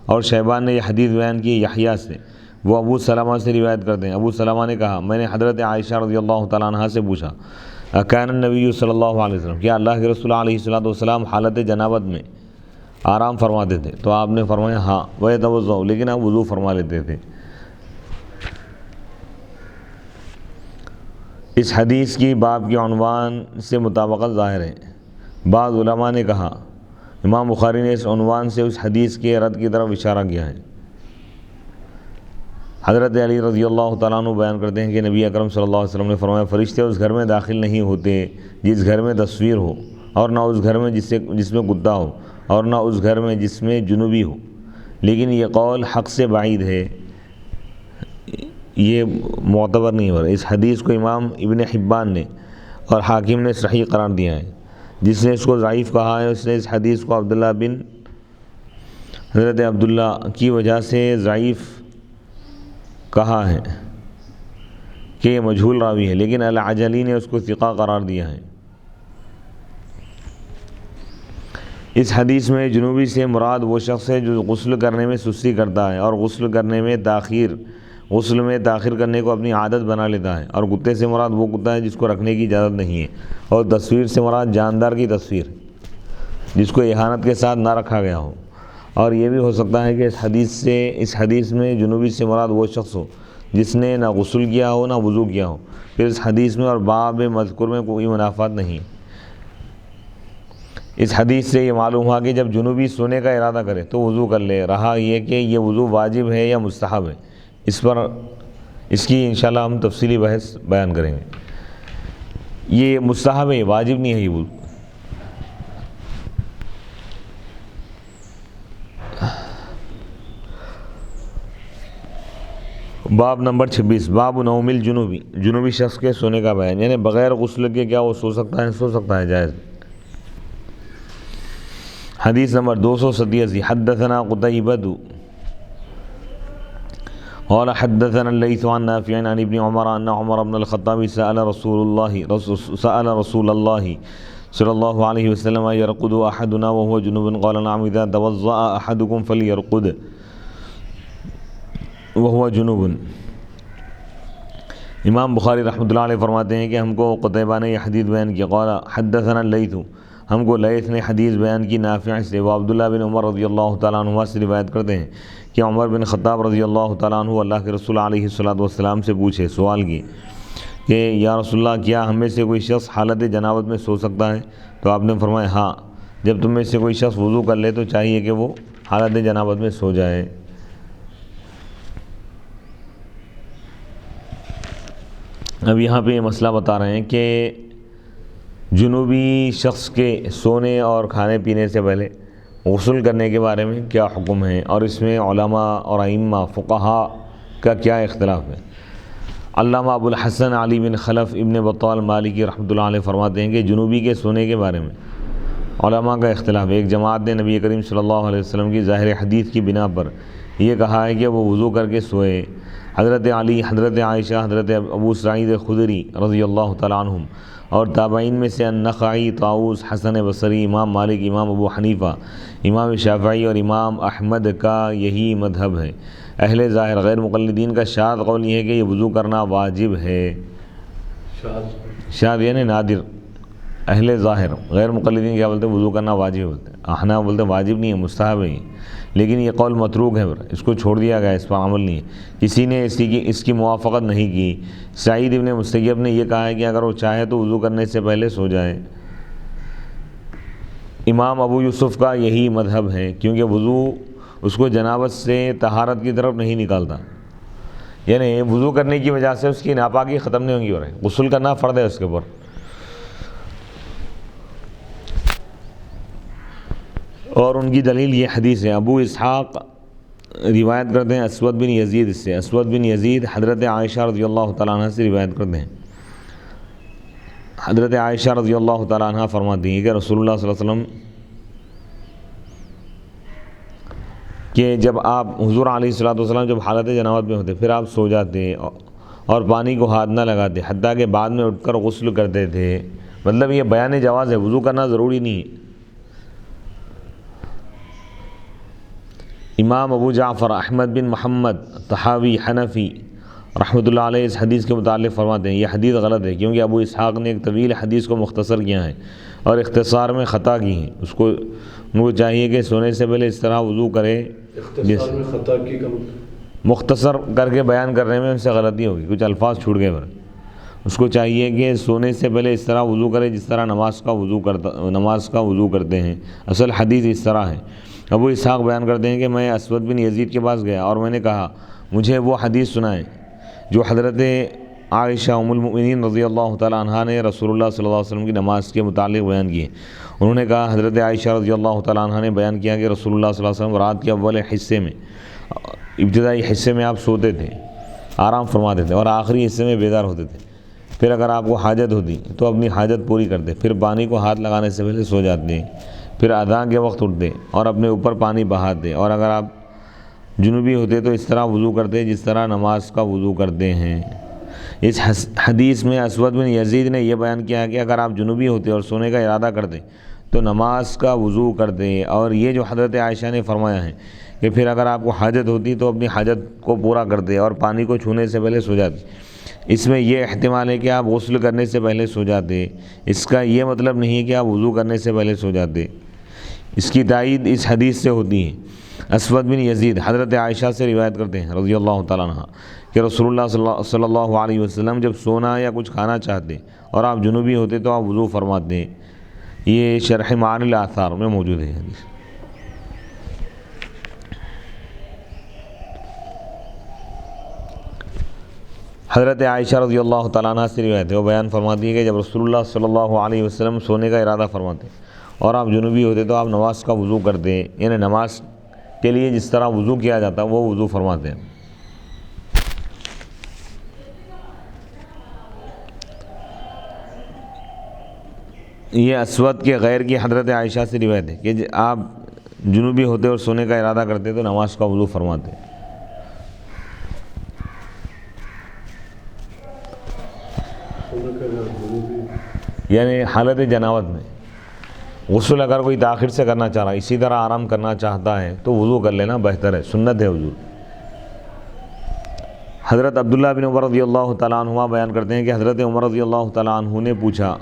اور شیبان نے یہ حدیث بیان کی یحییٰ سے، وہ ابو سلمہ سے روایت کرتے ہیں۔ ابو سلمہ نے کہا میں نے حضرت عائشہ رضی اللہ تعالیٰ عنہ سے پوچھا اکان النبی صلی اللہ علیہ وسلم، کیا اللہ کے رسول علیہ الصلوۃ والسلام حالت جنابت میں آرام فرماتے تھے؟ تو آپ نے فرمایا ہاں، ويتوضأ، لیکن آپ وضو فرما لیتے تھے۔ اس حدیث کی باب کے عنوان سے مطابقت ظاہر ہے۔ بعض علماء نے کہا، امام بخاری نے اس عنوان سے اس حدیث کے رد کی طرف اشارہ کیا ہے۔ حضرت علی رضی اللہ تعالیٰ عنہ بیان کرتے ہیں کہ نبی اکرم صلی اللہ علیہ وسلم نے فرمایا فرشتے اس گھر میں داخل نہیں ہوتے جس گھر میں تصویر ہو، اور نہ اس گھر میں جس میں کتا ہو، اور نہ اس گھر میں جس میں جنوبی ہو۔ لیکن یہ قول حق سے بعید ہے، یہ معتبر نہیں ہو رہا۔ اس حدیث کو امام ابن حبان نے اور حاکم نے صحیح قرار دیا ہے۔ جس نے اس کو ضعیف کہا ہے اس نے اس حدیث کو حضرت عبداللہ کی وجہ سے ضعیف کہا ہے کہ یہ مجہول راوی ہے، لیکن العجلی نے اس کو ثقہ قرار دیا ہے۔ اس حدیث میں جنوبی سے مراد وہ شخص ہے جو غسل کرنے میں سستی کرتا ہے اور غسل میں تاخیر کرنے کو اپنی عادت بنا لیتا ہے، اور کتے سے مراد وہ کتا ہے جس کو رکھنے کی اجازت نہیں ہے، اور تصویر سے مراد جاندار کی تصویر جس کو اہانت کے ساتھ نہ رکھا گیا ہو۔ اور یہ بھی ہو سکتا ہے کہ اس حدیث میں جنوبی سے مراد وہ شخص ہو جس نے نہ غسل کیا ہو نہ وضو کیا ہو، پھر اس حدیث میں اور باب مذکور میں کوئی منافات نہیں ہے۔ اس حدیث سے یہ معلوم ہوا کہ جب جنوبی سونے کا ارادہ کرے تو وضو کر لے۔ رہا یہ کہ یہ وضو واجب ہے یا مستحب ہے، اس کی انشاءاللہ ہم تفصیلی بحث بیان کریں گے۔ یہ مستحب ہے، واجب نہیں ہے یہ وضو۔ باب نمبر 26، باب نوم الجنوبی، جنوبی شخص کے سونے کا بیان، یعنی بغیر غسل کے کیا وہ سو سکتا ہے؟ سو سکتا ہے، جائز۔ حدیث نمبر 287، حدثنا قتیبۃ قال حدثنا الليث عن نافع عن ابن عمر ان عمر بن الخطاب سأل رسول الله صلی اللہ علیہ وسلم يرقد احدنا وهو جنوب قال نعم اذا توضأ احدكم فليرقد وهو جنوب۔ امام بخاری رحمۃ اللہ علیہ فرماتے ہیں کہ ہم کو قتیبہ نے یہ حدیث بیان کی، قال حدثنا الليث، ہم کو لیث نے حدیث بیان کی نافع سے، وہ عبداللہ بن عمر رضی اللہ تعالیٰ عنہ سے روایت کرتے ہیں کہ عمر بن خطاب رضی اللہ تعالیٰ عنہ اللہ کے رسول علیہ الصلوۃ والسلام سے پوچھے، سوال کی کہ یا رسول اللہ کیا ہم میں سے کوئی شخص حالت جنابت میں سو سکتا ہے؟ تو آپ نے فرمایا ہاں، جب تم میں سے کوئی شخص وضو کر لے تو چاہیے کہ وہ حالت جنابت میں سو جائے۔ اب یہاں پہ یہ مسئلہ بتا رہے ہیں کہ جنوبی شخص کے سونے اور کھانے پینے سے پہلے غسل کرنے کے بارے میں کیا حکم ہے اور اس میں علماء اور ائمہ فقہا کا کیا اختلاف ہے۔ علامہ ابو الحسن علی بن خلف ابن بطال مالکی رحمۃ اللہ علیہ فرماتے ہیں کہ جنوبی کے سونے کے بارے میں علماء کا اختلاف ہے۔ ایک جماعت نے نبی کریم صلی اللہ علیہ وسلم کی ظاہر حدیث کی بنا پر یہ کہا ہے کہ وہ وضو کر کے سوئے۔ حضرت علی، حضرت عائشہ، حضرت ابو سعید خدری رضی اللہ تعالیٰ عنہم اور تابعین میں سے النخعی، طاؤس، حسن بصری، امام مالک، امام ابو حنیفہ، امام شافعی اور امام احمد کا یہی مذہب ہے۔ اہل ظاہر غیر مقلدین کا شاذ قول یہ ہے کہ یہ وضو کرنا واجب ہے۔ شاذ یعنی نادر۔ اہل ظاہر غیر مقلدین کیا بولتے ہیں؟ وضو کرنا واجب بولتے ہیں۔ احناف بولتے ہیں واجب نہیں ہے، مستحب ہے، لیکن یہ قول متروک ہے، اس کو چھوڑ دیا گیا، اس پر عمل نہیں ہے، کسی نے اس کی موافقت نہیں کی۔ سعید ابن مسیب نے یہ کہا ہے کہ اگر وہ چاہے تو وضو کرنے سے پہلے سو جائے۔ امام ابو یوسف کا یہی مذہب ہے، کیونکہ وضو اس کو جنابت سے طہارت کی طرف نہیں نکالتا، یعنی وضو کرنے کی وجہ سے اس کی ناپاکی ختم نہیں ہوگی، اور غسل کرنا فرض ہے اس کے اوپر۔ اور ان کی دلیل یہ حدیث ہے، ابو اسحاق روایت کرتے ہیں اسود بن یزید سے، اسود بن یزید حضرت عائشہ رضی اللہ تعالیٰ عنہ سے روایت کرتے ہیں۔ حضرت عائشہ رضی اللہ تعالیٰ عنہ فرماتی ہیں کہ رسول اللہ صلی اللہ علیہ وسلم کہ جب آپ حضور علیہ الصلوۃ والسلام جب حالت جنابت میں ہوتے پھر آپ سو جاتے اور پانی کو ہاتھ نہ لگاتے، حتیٰ کہ بعد میں اٹھ کر غسل کرتے تھے۔ مطلب یہ بیان جواز ہے، وضو کرنا ضروری نہیں ہے۔ امام ابو جعفر احمد بن محمد طحاوی حنفی رحمۃ اللہ علیہ اس حدیث کے متعلق فرماتے ہیں یہ حدیث غلط ہے، کیونکہ ابو اسحاق نے ایک طویل حدیث کو مختصر کیا ہے اور اختصار میں خطا کی ہے۔ ان کو چاہیے کہ سونے سے پہلے اس طرح وضو کرے، اختصار میں خطا کی مختصر کر کے بیان کرنے میں ان سے غلطی ہوگی، کچھ الفاظ چھوٹ گئے۔ اس کو چاہیے کہ سونے سے پہلے اس طرح وضو کرے جس طرح نماز کا وضو کرتے ہیں۔ اصل حدیث اس طرح ہے۔ ابو اسحاق بیان کرتے ہیں کہ میں اسود بن یزید کے پاس گیا اور میں نے کہا مجھے وہ حدیث سنائیں جو حضرت عائشہ ام المؤمنین رضی اللہ تعالیٰ عنہا نے رسول اللہ صلی اللہ علیہ وسلم کی نماز کے متعلق بیان کی ہے۔ انہوں نے کہا حضرت عائشہ رضی اللہ تعالیٰ عنہا نے بیان کیا کہ رسول اللہ صلی اللہ علیہ وسلم رات کے اول حصے میں، ابتدائی حصے میں آپ سوتے تھے، آرام فرماتے تھے، اور آخری حصے میں بیدار ہوتے تھے۔ پھر اگر آپ کو حاجت ہوتی تو اپنی حاجت پوری کرتے، پھر پانی کو ہاتھ لگانے سے پہلے سو جاتے، پھر اذان کے وقت اٹھتے اور اپنے اوپر پانی بہاتے، اور اگر آپ جنوبی ہوتے تو اس طرح وضو کرتے جس طرح نماز کا وضو کرتے ہیں۔ اس حدیث میں اسود بن یزید نے یہ بیان کیا کہ اگر آپ جنوبی ہوتے اور سونے کا ارادہ کرتے تو نماز کا وضو کرتے، اور یہ جو حضرت عائشہ نے فرمایا ہے کہ پھر اگر آپ کو حاجت ہوتی تو اپنی حاجت کو پورا کرتے اور پانی کو چھونے سے پہلے سو جاتے۔ اس میں یہ احتمال ہے کہ آپ غسل کرنے سے پہلے سو جاتے، اس کا یہ مطلب نہیں ہے کہ آپ وضو کرنے سے پہلے سو جاتے۔ اس کی تائید اس حدیث سے ہوتی ہے۔ اسود بن یزید حضرت عائشہ سے روایت کرتے ہیں رضی اللہ تعالیٰ عنہ کہ رسول اللہ صلی اللہ علیہ وسلم جب سونا یا کچھ کھانا چاہتے اور آپ جنوبی ہوتے تو آپ وضو فرماتے۔ یہ شرح معانی الاثار میں موجود ہے حدیث۔ حضرت عائشہ رضی اللہ تعالیٰ عنہ سے روایت ہے، وہ بیان فرماتی ہے کہ جب رسول اللہ صلی اللہ علیہ وسلم سونے کا ارادہ فرماتے اور آپ جنوبی ہوتے تو آپ نماز کا وضو کرتے، یعنی نماز کے لیے جس طرح وضو کیا جاتا وہ وضو فرماتے ہیں۔ یہ اسود کے غیر کی حضرت عائشہ سے روایت ہے کہ آپ جنوبی ہوتے اور سونے کا ارادہ کرتے تو نماز کا وضو فرماتے۔ یعنی حالت جنابت میں غسل اگر کوئی تاخیر سے کرنا چاہ رہا ہے، اسی طرح آرام کرنا چاہتا ہے تو وضو کر لینا بہتر ہے، سنت ہے وضو۔ حضرت عبداللہ بن عمر رضی اللہ تعالیٰ عنہ بیان کرتے ہیں کہ حضرت عمر رضی اللہ تعالیٰ عنہ نے پوچھا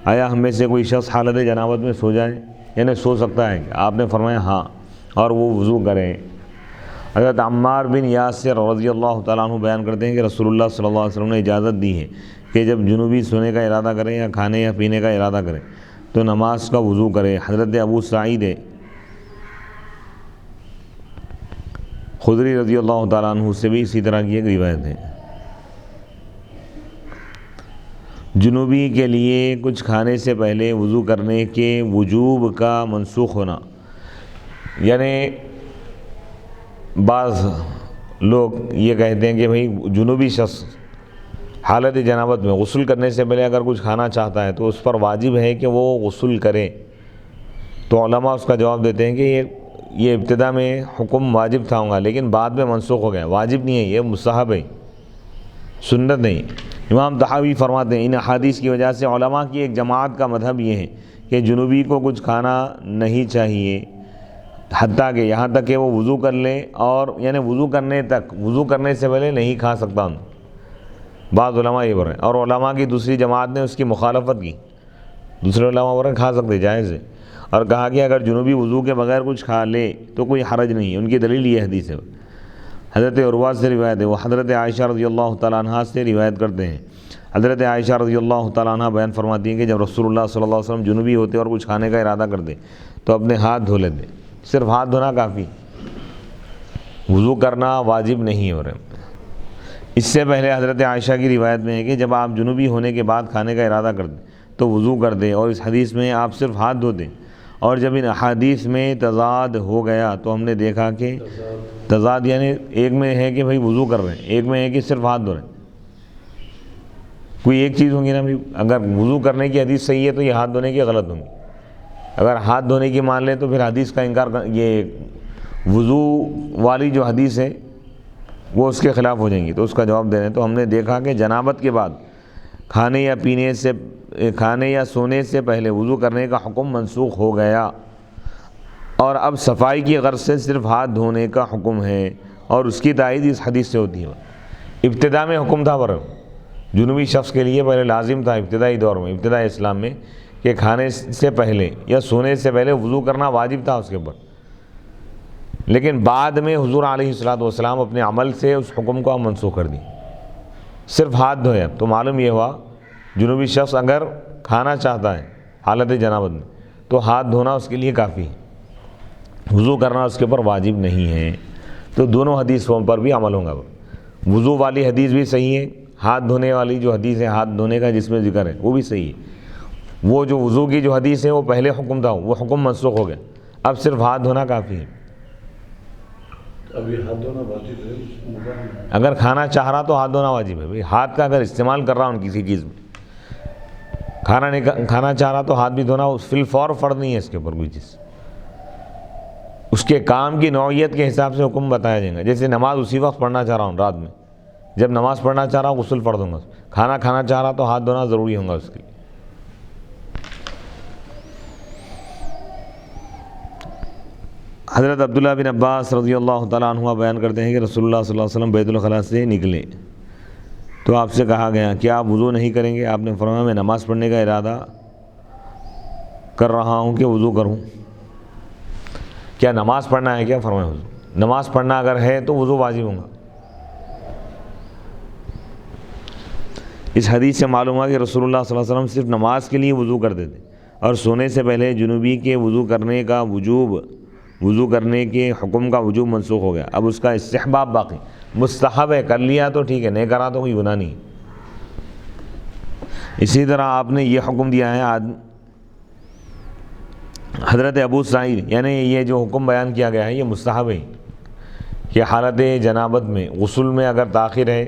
آیا ہم میں سے کوئی شخص حالت جنابت میں سو جائے، یعنی سو سکتا ہے؟ آپ نے فرمایا ہاں، اور وہ وضو کریں۔ حضرت عمار بن یاسر رضی اللہ تعالیٰ عنہ بیان کرتے ہیں کہ رسول اللہ صلی اللہ علیہ وسلم نے اجازت دی ہے کہ جب جنوبی سونے کا ارادہ کرے یا کھانے یا پینے کا ارادہ کرے تو نماز کا وضو کرے۔ حضرت ابو سعید خدری رضی اللہ تعالیٰ عنہ سے بھی اسی طرح کی ایک روایت ہے۔ جنوبی کے لیے کچھ کھانے سے پہلے وضو کرنے کے وجوب کا منسوخ ہونا یعنی بعض لوگ یہ کہتے ہیں کہ بھئی جنوبی شخص حالت جنابت میں غسل کرنے سے پہلے اگر کچھ کھانا چاہتا ہے تو اس پر واجب ہے کہ وہ غسل کرے. تو علماء اس کا جواب دیتے ہیں کہ یہ ابتدا میں حکم واجب تھا ہوگا لیکن بعد میں منسوخ ہو گیا. واجب نہیں ہے، یہ مستحب ہے، سنت نہیں. امام طحاوی فرماتے ہیں ان احادیث کی وجہ سے علماء کی ایک جماعت کا مذہب یہ ہے کہ جنوبی کو کچھ کھانا نہیں چاہیے حتیٰ کہ یہاں تک کہ وہ وضو کر لے، اور یعنی وضو کرنے سے پہلے نہیں کھا سکتا. بعض علماء یہ بول رہے ہیں، اور علماء کی دوسری جماعت نے اس کی مخالفت کی. دوسرے علماء بول رہے ہیں کھا سکتے، جائز ہے، اور کہا کہ اگر جنوبی وضو کے بغیر کچھ کھا لے تو کوئی حرج نہیں ہے. ان کی دلیل یہ حدیث ہے، حضرت عروہ سے روایت ہے، وہ حضرت عائشہ رضی اللہ تعالیٰ عنہ سے روایت کرتے ہیں. حضرت عائشہ رضی اللہ تعالیٰ عنہ بیان فرماتی ہیں کہ جب رسول اللہ صلی اللہ علیہ وسلم جنوبی ہوتے اور کچھ کھانے کا ارادہ کرتے تو اپنے ہاتھ دھو لیتے. صرف ہاتھ دھونا کافی، وضو کرنا واجب نہیں ہو رہے. اس سے پہلے حضرت عائشہ کی روایت میں ہے کہ جب آپ جنوبی ہونے کے بعد کھانے کا ارادہ کرتے تو وضو کر دیں، اور اس حدیث میں آپ صرف ہاتھ دھوتے. اور جب ان احادیث میں تضاد ہو گیا تو ہم نے دیکھا کہ تضاد یعنی ایک میں ہے کہ بھائی وضو کر رہے ہیں، ایک میں ہے کہ صرف ہاتھ دھو رہے ہیں. کوئی ایک چیز ہوگی نا بھائی، اگر وضو کرنے کی حدیث صحیح ہے تو یہ ہاتھ دھونے کی غلط ہوں گی. اگر ہاتھ دھونے کی مان لیں تو پھر حدیث کا انکار یہ وضو والی جو حدیث ہے وہ اس کے خلاف ہو جائیں گی. تو اس کا جواب دے رہے ہیں. تو ہم نے دیکھا کہ جنابت کے بعد کھانے یا سونے سے پہلے وضو کرنے کا حکم منسوخ ہو گیا، اور اب صفائی کی غرض سے صرف ہاتھ دھونے کا حکم ہے، اور اس کی تائید اس حدیث سے ہوتی ہے. ابتدا میں حکم تھا پر جنوبی شخص کے لیے پہلے لازم تھا ابتدائی دور میں، ابتدائی اسلام میں، کہ کھانے سے پہلے یا سونے سے پہلے وضو کرنا واجب تھا اس کے اوپر. لیکن بعد میں حضور علیہ الصلوۃ والسلام اپنے عمل سے اس حکم کو منسوخ کر دی، صرف ہاتھ دھویا. تو معلوم یہ ہوا جنوبی شخص اگر کھانا چاہتا ہے حالت جنابت میں تو ہاتھ دھونا اس کے لیے کافی ہے، وضو کرنا اس کے اوپر واجب نہیں ہے. تو دونوں حدیثوں پر بھی عمل ہوگا. وضو والی حدیث بھی صحیح ہے، ہاتھ دھونے والی جو حدیث ہے ہاتھ دھونے کا جس میں ذکر ہے وہ بھی صحیح ہے. وہ جو وضو کی جو حدیث ہے وہ پہلے حکم تھا، وہ حکم منسوخ ہو گیا، اب صرف ہاتھ دھونا کافی ہے. ابھی ہاتھ دھونا واجب ہے، اگر کھانا چاہ رہا تو ہاتھ دھونا واجب ہے. بھائی ہاتھ کا اگر استعمال کر رہا ہوں کسی چیز میں، کھانا چاہ رہا تو ہاتھ بھی دھونا فی الفور فرض نہیں ہے اس کے اوپر کوئی چیز. اس کے کام کی نوعیت کے حساب سے حکم بتایا جائے گا. جیسے نماز اسی وقت پڑھنا چاہ رہا ہوں رات میں، جب نماز پڑھنا چاہ رہا ہوں غسل فرض ہوگا. کھانا چاہ رہا تو ہاتھ دھونا ضروری ہوگا اس کے لیے. حضرت عبداللہ بن عباس رضی اللہ تعالیٰ عنہ بیان کرتے ہیں کہ رسول اللہ صلی اللہ علیہ وسلم بیت الخلاء سے نکلے تو آپ سے کہا گیا کہ آپ وضو نہیں کریں گے؟ آپ نے فرمایا میں نماز پڑھنے کا ارادہ کر رہا ہوں کہ وضو کروں. کیا نماز پڑھنا ہے کیا؟ فرمایا وضو. نماز پڑھنا اگر ہے تو وضو واجب ہوگا. اس حدیث سے معلوم ہوا کہ رسول اللہ صلی اللہ علیہ وسلم صرف نماز کے لیے وضو کرتے تھے، اور سونے سے پہلے جنوبی کے وضو کرنے کے حکم کا وجوب منسوخ ہو گیا. اب اس کا استحباب باقی، مستحب ہے، کر لیا تو ٹھیک ہے، نہیں کرا تو کوئی گناہ نہیں. اسی طرح آپ نے یہ حکم دیا ہے حضرت ابو سعید، یعنی یہ جو حکم بیان کیا گیا ہے یہ مستحب ہے کہ حالت جنابت میں غسل میں اگر تاخیر ہے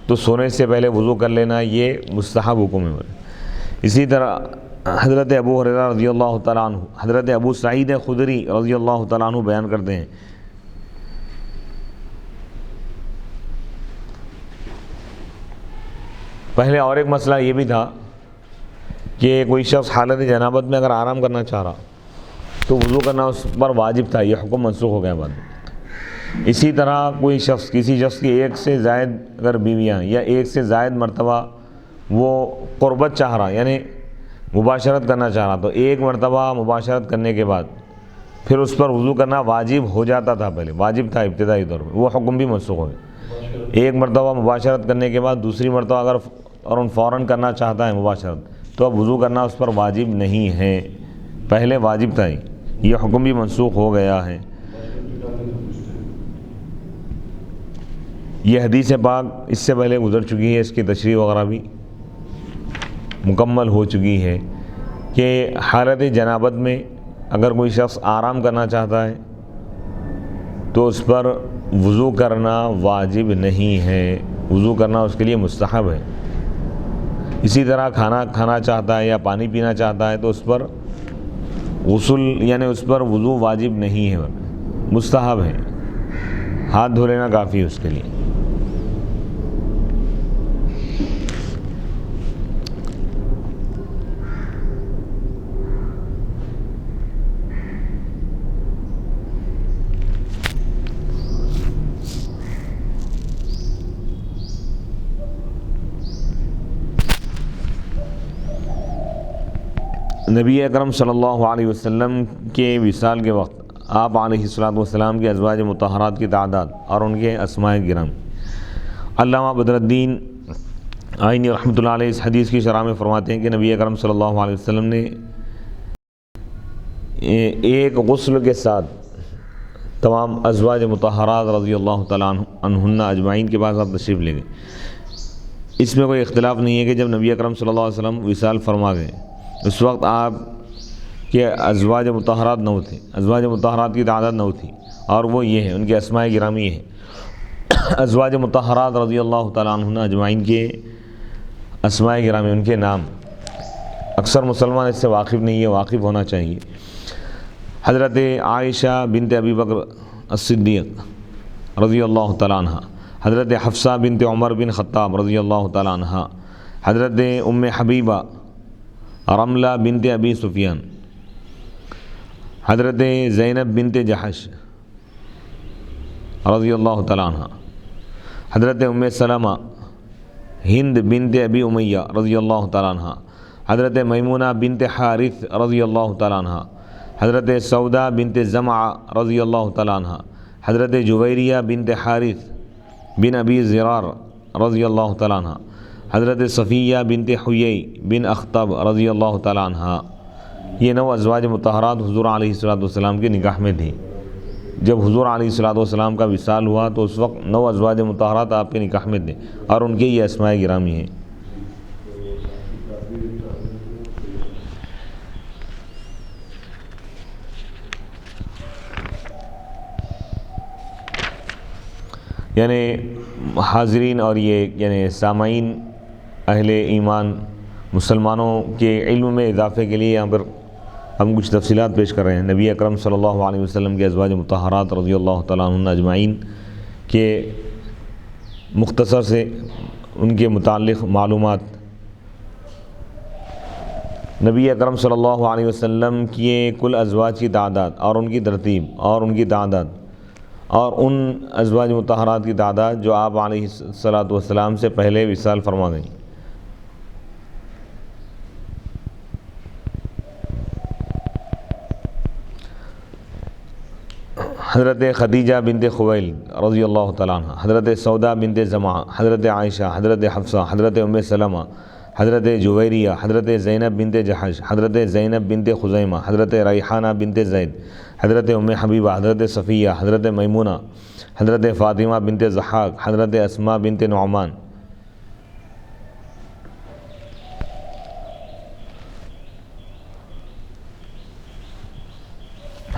تو سونے سے پہلے وضو کر لینا، یہ مستحب حکم ہے. اسی طرح حضرت ابو ہریرہ رضی اللہ تعالیٰ عنہ، حضرت ابو سعید خدری رضی اللہ تعالیٰ عنہ بیان کرتے ہیں پہلے اور ایک مسئلہ یہ بھی تھا کہ کوئی شخص حالت جنابت میں اگر آرام کرنا چاہ رہا تو وضو کرنا اس پر واجب تھا، یہ حکم منسوخ ہو گیا بعد میں. اسی طرح کسی شخص کی ایک سے زائد اگر بیویاں یا ایک سے زائد مرتبہ وہ قربت چاہ رہا، یعنی مباشرت کرنا چاہ رہا، تو ایک مرتبہ مباشرت کرنے کے بعد پھر اس پر وضو کرنا واجب ہو جاتا تھا. پہلے واجب تھا ابتدائی طور پہ، وہ حکم بھی منسوخ ہو گیا. ایک مرتبہ مباشرت کرنے کے بعد دوسری مرتبہ اگر فوراً کرنا چاہتا ہے مباشرت تو اب وضو کرنا اس پر واجب نہیں ہے، پہلے واجب تھا. یہ حکم بھی منسوخ ہو گیا ہے. یہ حدیث پاک اس سے پہلے گزر چکی ہے، اس کی تشریح وغیرہ بھی مکمل ہو چکی ہے کہ حالت جنابت میں اگر کوئی شخص آرام کرنا چاہتا ہے تو اس پر وضو کرنا واجب نہیں ہے، وضو کرنا اس کے لیے مستحب ہے۔ اسی طرح کھانا کھانا چاہتا ہے یا پانی پینا چاہتا ہے تو اس پر غسل یعنی اس پر وضو واجب نہیں ہے، مستحب ہے، ہاتھ دھو لینا کافی ہے اس کے لیے۔ نبی اکرم صلی اللہ علیہ وسلم کے وصال کے وقت آپ علیہ السلام کے ازواج مطہرات کی تعداد اور ان کے اسماء گرامی۔ علامہ بدر الدین آئینی رحمۃ اللہ علیہ اس حدیث کی شرح میں فرماتے ہیں کہ نبی اکرم صلی اللہ علیہ وسلم نے ایک غسل کے ساتھ تمام ازواج مطہرات رضی اللہ تعالیٰ عنہن اجمعین کے پاس آپ تشریف لے گئے۔ اس میں کوئی اختلاف نہیں ہے کہ جب نبی اکرم صلی اللہ علیہ وسلم وصال فرما گئے اس وقت آپ کے ازواج مطہرات 9 تھے، ازواج مطہرات کی تعداد 9 تھی، اور وہ یہ ہیں، ان کے اسماء گرامی ہیں۔ ازواج مطہرات رضی اللہ تعالیٰ عنہن اجمعین کے اسماء گرامی، ان کے نام اکثر مسلمان اس سے واقف نہیں ہے، واقف ہونا چاہیے۔ حضرت عائشہ بنت ابی بکر الصدیق رضی اللہ تعالیٰ عنہ، حضرت حفصہ بنت عمر بن خطاب رضی اللہ تعالیٰ عنہ، حضرت ام حبیبہ رملہ بنت ابی سفیان، حضرت زینب بنت جحش رضی اللہ تعالیٰ عنہ، حضرت ام سلمہ ہند بنت ابی امیہ رضی اللہ تعالیٰ عنہ، حضرت میمونہ بنت حارث رضی اللہ تعالیٰ عنہ، حضرت سودہ بنت زمعہ رضی اللہ تعالیٰ عنہ، حضرت جویریہ بنت حارث بن ابی زرار رضی اللہ تعالیٰ عنہ، حضرت صفیہ بنت حیی بن اخطب رضی اللہ تعالیٰ عنہ۔ یہ 9 ازواج مطہرات حضور علیہ السلام کے نکاح میں تھی۔ جب حضور علیہ السلام کا وصال ہوا تو اس وقت 9 ازواج مطہرات آپ کے نکاح میں تھے، اور ان کے یہ اسماء گرامی ہیں۔ یعنی حاضرین اور یہ یعنی سامعین اہل ایمان مسلمانوں کے علم میں اضافے کے لیے یہاں پر ہم کچھ تفصیلات پیش کر رہے ہیں۔ نبی اکرم صلی اللہ علیہ وسلم کے ازواج مطہرات رضی اللہ تعالیٰ عنہ اجمعین کے مختصر سے ان کے متعلق معلومات۔ نبی اکرم صلی اللہ علیہ وسلم کی کل ازواج کی تعداد اور ان کی ترتیب اور ان کی تعداد اور ان ازواج مطہرات کی تعداد جو آپ علیہ السلام سے پہلے وصال فرما گئیں۔ حضرت خدیجہ بنت خویلد رضی اللہ تعالیٰ عنہ، حضرت سودہ بنت زمعہ، حضرت عائشہ، حضرت حفصہ، حضرت ام سلمہ، حضرت جویریہ، حضرت زینب بنت جحش، حضرت زینب بنت خزیمہ، حضرت ریحانہ بنت زید، حضرت ام حبیبہ، حضرت صفیہ، حضرت میمونہ، حضرت فاطمہ بنت ضحاک، حضرت اسماء بنت نعمان۔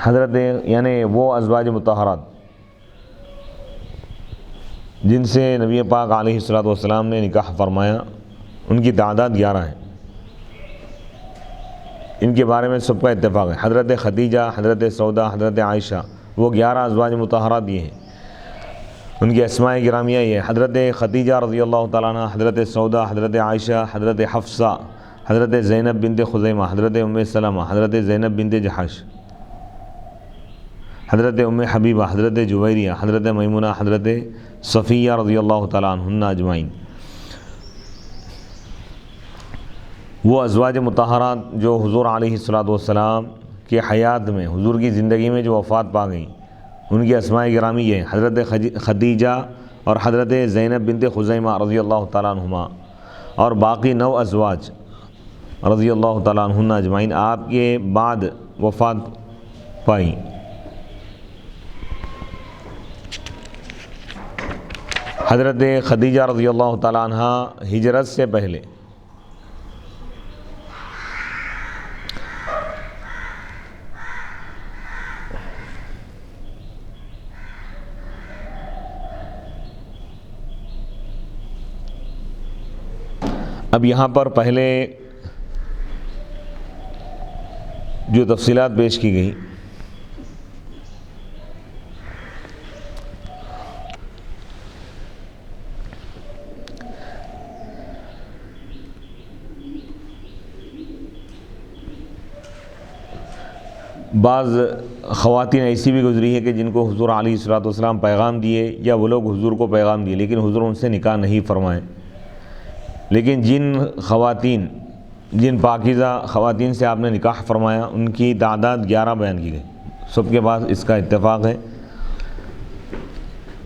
حضرت یعنی وہ ازواج مطہرات جن سے نبی پاک علیہ السلام نے نکاح فرمایا، ان کی تعداد 11 ہے۔ ان کے بارے میں سب کا اتفاق ہے۔ حضرت خدیجہ، حضرت سودہ، حضرت عائشہ، وہ 11 ازواج مطہرات یہ ہیں، ان کی اسماء گرامیہ یہ ہے۔ حضرت خدیجہ رضی اللہ تعالیٰ عنہ، حضرت سودہ، حضرت عائشہ، حضرت حفصہ، حضرت زینب بنت خزیمہ، حضرت ام سلمہ، حضرت زینب بنت جحش، حضرت ام حبیبہ، حضرت جویریہ، حضرت میمونہ، حضرت صفیہ رضی اللہ تعالیٰ عنہن اجمعین۔ وہ ازواج مطہرات جو حضور علیہ السلام کے حیات میں، حضور کی زندگی میں جو وفات پا گئیں، ان کی اسماء گرامی یہ ہیں۔ حضرت خدیجہ اور حضرت زینب بنت خزیمہ رضی اللہ تعالیٰ عنہما، اور باقی 9 ازواج رضی اللہ تعالیٰ عنہن اجمعین آپ کے بعد وفات پائیں۔ حضرت خدیجہ رضی اللہ تعالیٰ عنہ ہجرت سے پہلے اب یہاں پر پہلے جو تفصیلات پیش کی گئی بعض خواتین ایسی بھی گزری ہے کہ جن کو حضور علیہ الصلوۃ والسلام پیغام دیے یا وہ لوگ حضور کو پیغام دیے لیکن حضور ان سے نکاح نہیں فرمائے. لیکن جن پاکیزہ خواتین سے آپ نے نکاح فرمایا ان کی تعداد 11 بیان کی گئی. سب کے پاس اس کا اتفاق ہے.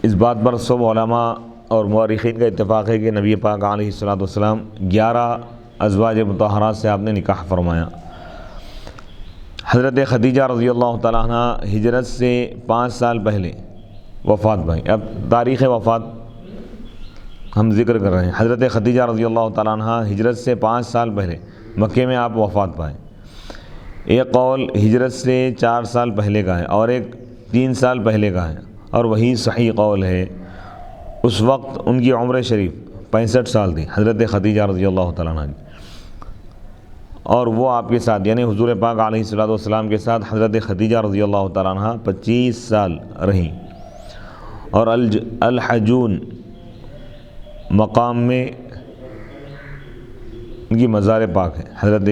اس بات پر سب علماء اور مورخین کا اتفاق ہے کہ نبی پاک علیہ الصلوۃ والسلام 11 ازواج مطہرات سے آپ نے نکاح فرمایا. حضرت خدیجہ رضی اللہ تعالیٰ عنہ ہجرت سے 5 سال پہلے وفات پائی. اب تاریخ وفات ہم ذکر کر رہے ہیں. حضرت خدیجہ رضی اللہ تعالیٰ عنہ ہجرت سے 5 سال پہلے مکے میں آپ وفات پائے. ایک قول ہجرت سے 4 سال پہلے کا ہے اور ایک 3 سال پہلے کا ہے اور وہی صحیح قول ہے. اس وقت ان کی عمر شریف 65 سال تھی حضرت خدیجہ رضی اللہ تعالیٰ عنہ کی. اور وہ آپ کے ساتھ یعنی حضور پاک علیہ الصلوۃ والسلام کے ساتھ حضرت خدیجہ رضی اللہ تعالیٰ عنہ 25 سال رہیں. اور الحجون مقام میں ان کی مزار پاک ہے حضرت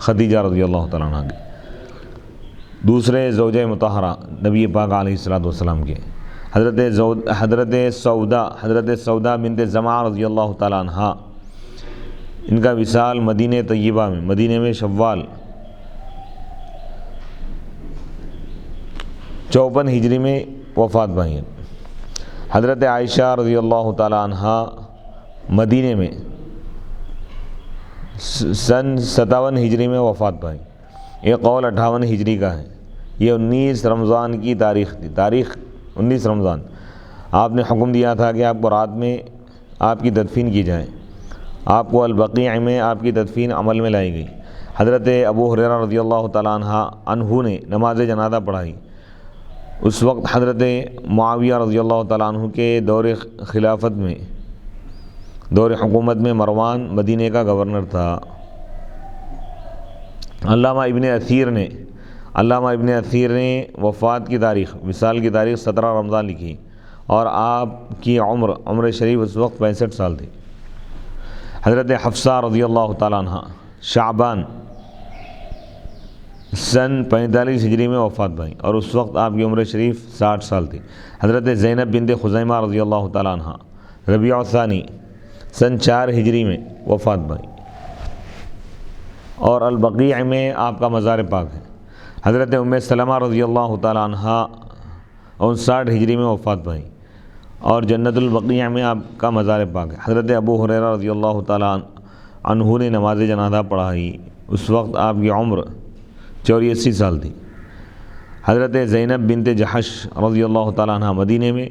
خدیجہ رضی اللہ تعالیٰ عنہ کی. دوسرے زوجہ مطہرہ نبی پاک علیہ الصلوۃ والسلام کے حضرت سودا بنت زمعہ رضی اللہ تعالیٰ عنہ. ان کا وصال مدینہ طیبہ میں مدینہ میں شوال 54 ہجری میں وفات پائی ہیں. حضرت عائشہ رضی اللہ تعالیٰ عنہ مدینہ میں سن 57 ہجری میں وفات پائی. ایک قول 58 ہجری کا ہے. یہ 19 رمضان کی تاریخ تھی. تاریخ 19 رمضان آپ نے حکم دیا تھا کہ آپ کو رات میں آپ کی تدفین کی جائے. آپ کو البقیع میں آپ کی تدفین عمل میں لائی گئی. حضرت ابو ہریرہ رضی اللہ تعالیٰ عنہ نے نماز جنازہ پڑھائی. اس وقت حضرت معاویہ رضی اللہ تعالیٰ عنہ کے دور خلافت میں دور حکومت میں مروان مدینہ کا گورنر تھا. علامہ ابن اثیر نے وفات کی تاریخ وصال کی تاریخ 17 رمضان لکھی اور آپ کی عمر شریف اس وقت 65 سال تھی. حضرت حفصہ رضی اللہ تعالیٰ عنہ شعبان سن 45 ہجری میں وفات پائی اور اس وقت آپ کی عمر شریف 60 سال تھی. حضرت زینب بنت خزیمہ رضی اللہ تعالیٰ عنہ ربیع الثانی سن 4 ہجری میں وفات پائی اور البقیع میں آپ کا مزار پاک ہے. حضرت ام سلمہ رضی اللہ تعالیٰ عنہ 59 ہجری میں وفات پائی اور جنت البقیع میں آپ کا مزار پاک ہے. حضرت ابو ہریرہ رضی اللہ تعالیٰ عنہ نے نماز جنازہ پڑھائی. اس وقت آپ کی عمر 84 سال تھی. حضرت زینب بنت جحش رضی اللہ تعالیٰ عنہ مدینہ میں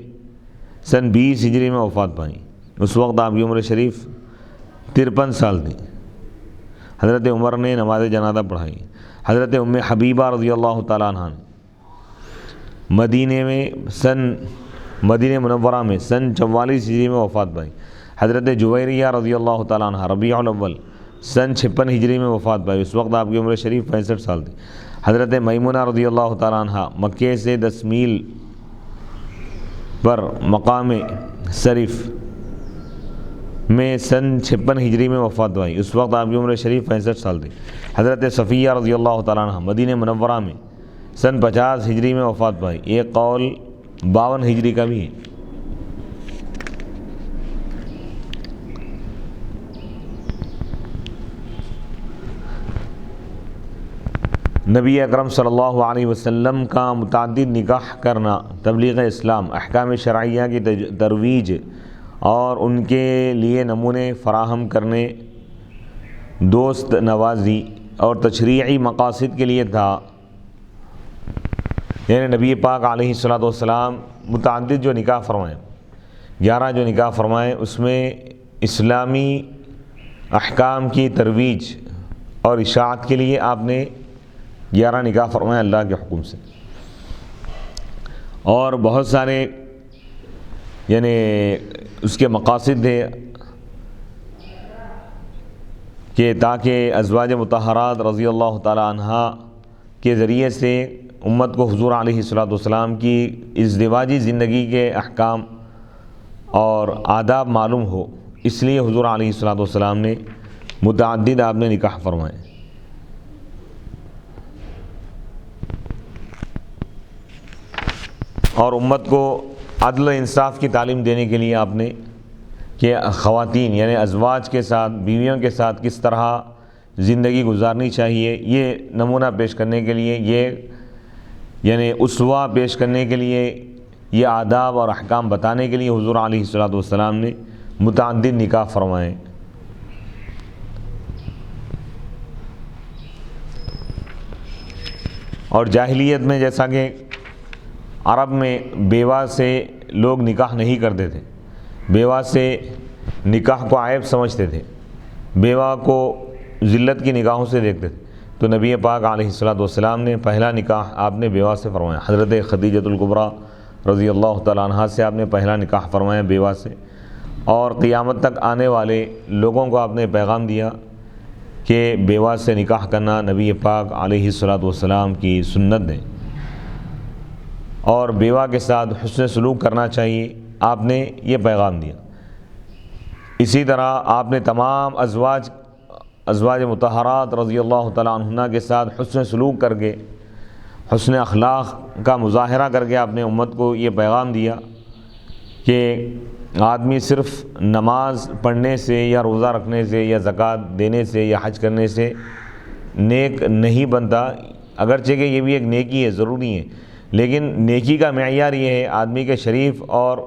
سن 20 ہجری میں وفات پائیں. اس وقت آپ کی عمر شریف 53 سال تھی. حضرت عمر نے نماز جنازہ پڑھائی. حضرت ام حبیبہ رضی اللہ تعالیٰ عنہ مدینہ منورہ میں سن 44 ہجری میں وفات پائی. حضرت جویریہ رضی اللہ تعالیٰ عنہ ربیع الاول سن 56 ہجری میں وفات پائی. اس وقت آپ کی عمر شریف 65 سال تھی. حضرت میمونہ رضی اللہ تعالیٰ عنہ مکے سے 10 میل پر مقام شریف میں سن 56 ہجری میں وفات پائی. اس وقت آپ کی عمر شریف 65 سال تھی. حضرت صفیہ رضی اللہ تعالیٰ عنہ مدینہ منورہ میں سن 50 ہجری میں وفات پائی. ایک قول 52 ہجری کا بھی ہے. نبی اکرم صلی اللہ علیہ وسلم کا متعدد نکاح کرنا تبلیغ اسلام احکام شرعیہ کی ترویج اور ان کے لیے نمونے فراہم کرنے دوست نوازی اور تشریعی مقاصد کے لیے تھا. یعنی نبی پاک علیہ الصلوۃ والسلام متعدد جو نکاح فرمائے 11 جو نکاح فرمائے اس میں اسلامی احکام کی ترویج اور اشاعت کے لیے آپ نے 11 نکاح فرمائے اللہ کے حکم سے. اور بہت سارے یعنی اس کے مقاصد تھے. کہ تاکہ ازواج مطہرات رضی اللہ تعالی عنہا کے ذریعے سے امت کو حضور علیہ الصلوۃ والسلام کی ازدواجی زندگی کے احکام اور آداب معلوم ہو، اس لیے حضور علیہ الصلوۃ والسلام نے متعدد آپ نے نکاح فرمائے۔ اور امت کو عدل و انصاف کی تعلیم دینے کے لیے آپ نے کہ خواتین یعنی ازواج کے ساتھ، بیویوں کے ساتھ کس طرح زندگی گزارنی چاہیے، یہ نمونہ پیش کرنے کے لیے، یہ یعنی اسوہ پیش کرنے کے لیے، یہ آداب اور احکام بتانے کے لیے حضور علیہ الصلوۃ والسلام نے متعدد نکاح فرمائے۔ اور جاہلیت میں جیسا کہ عرب میں بیوہ سے لوگ نکاح نہیں کرتے تھے، بیوہ سے نکاح کو عیب سمجھتے تھے، بیوہ کو ذلت کی نگاہوں سے دیکھتے تھے، تو نبی پاک علیہ الصلوۃ والسلام نے پہلا نکاح آپ نے بیوہ سے فرمایا۔ حضرت خدیجۃ الکبریٰ رضی اللہ تعالیٰ عنہا سے آپ نے پہلا نکاح فرمایا بیوہ سے، اور قیامت تک آنے والے لوگوں کو آپ نے پیغام دیا کہ بیوہ سے نکاح کرنا نبی پاک علیہ الصلوۃ والسلام کی سنت ہے، اور بیوہ کے ساتھ حسن سلوک کرنا چاہیے، آپ نے یہ پیغام دیا۔ اسی طرح آپ نے تمام ازواج مطہرات رضی اللہ تعالیٰ عنہ کے ساتھ حسن سلوک کر کے، حسن اخلاق کا مظاہرہ کر کے آپ نے امت کو یہ پیغام دیا کہ آدمی صرف نماز پڑھنے سے یا روزہ رکھنے سے یا زکوٰۃ دینے سے یا حج کرنے سے نیک نہیں بنتا، اگرچہ کہ یہ بھی ایک نیکی ہے، ضروری ہے، لیکن نیکی کا معیار یہ ہے، آدمی کے شریف اور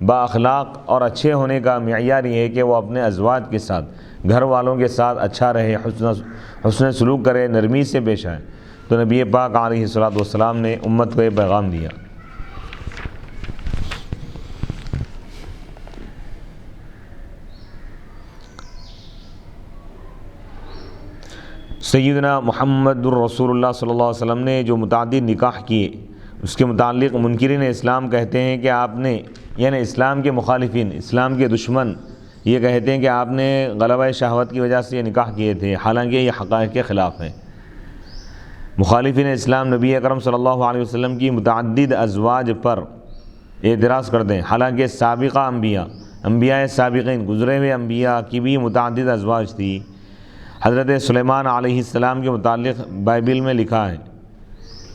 با اخلاق اور اچھے ہونے کا معیار یہ ہے کہ وہ اپنے ازواج کے ساتھ، گھر والوں کے ساتھ اچھا رہے، حسن سلوک کرے، نرمی سے پیش آئے۔ تو نبی پاک علیہ الصلوۃ والسلام نے امت کو یہ پیغام دیا۔ سیدنا محمد الرسول اللہ صلی اللہ علیہ وسلم نے جو متعدد نکاح کیے، اس کے متعلق منکرین اسلام کہتے ہیں کہ آپ نے یعنی اسلام کے مخالفین، اسلام کے دشمن یہ کہتے ہیں کہ آپ نے غلبہ شہوت کی وجہ سے یہ نکاح کیے تھے، حالانکہ یہ حقائق کے خلاف ہیں۔ مخالفین اسلام نبی اکرم صلی اللہ علیہ وسلم کی متعدد ازواج پر اعتراض کرتے ہیں، حالانکہ سابقہ انبیاء سابقین، گزرے ہوئے انبیاء کی بھی متعدد ازواج تھی۔ حضرت سلیمان علیہ السلام کے متعلق بائبل میں لکھا ہے،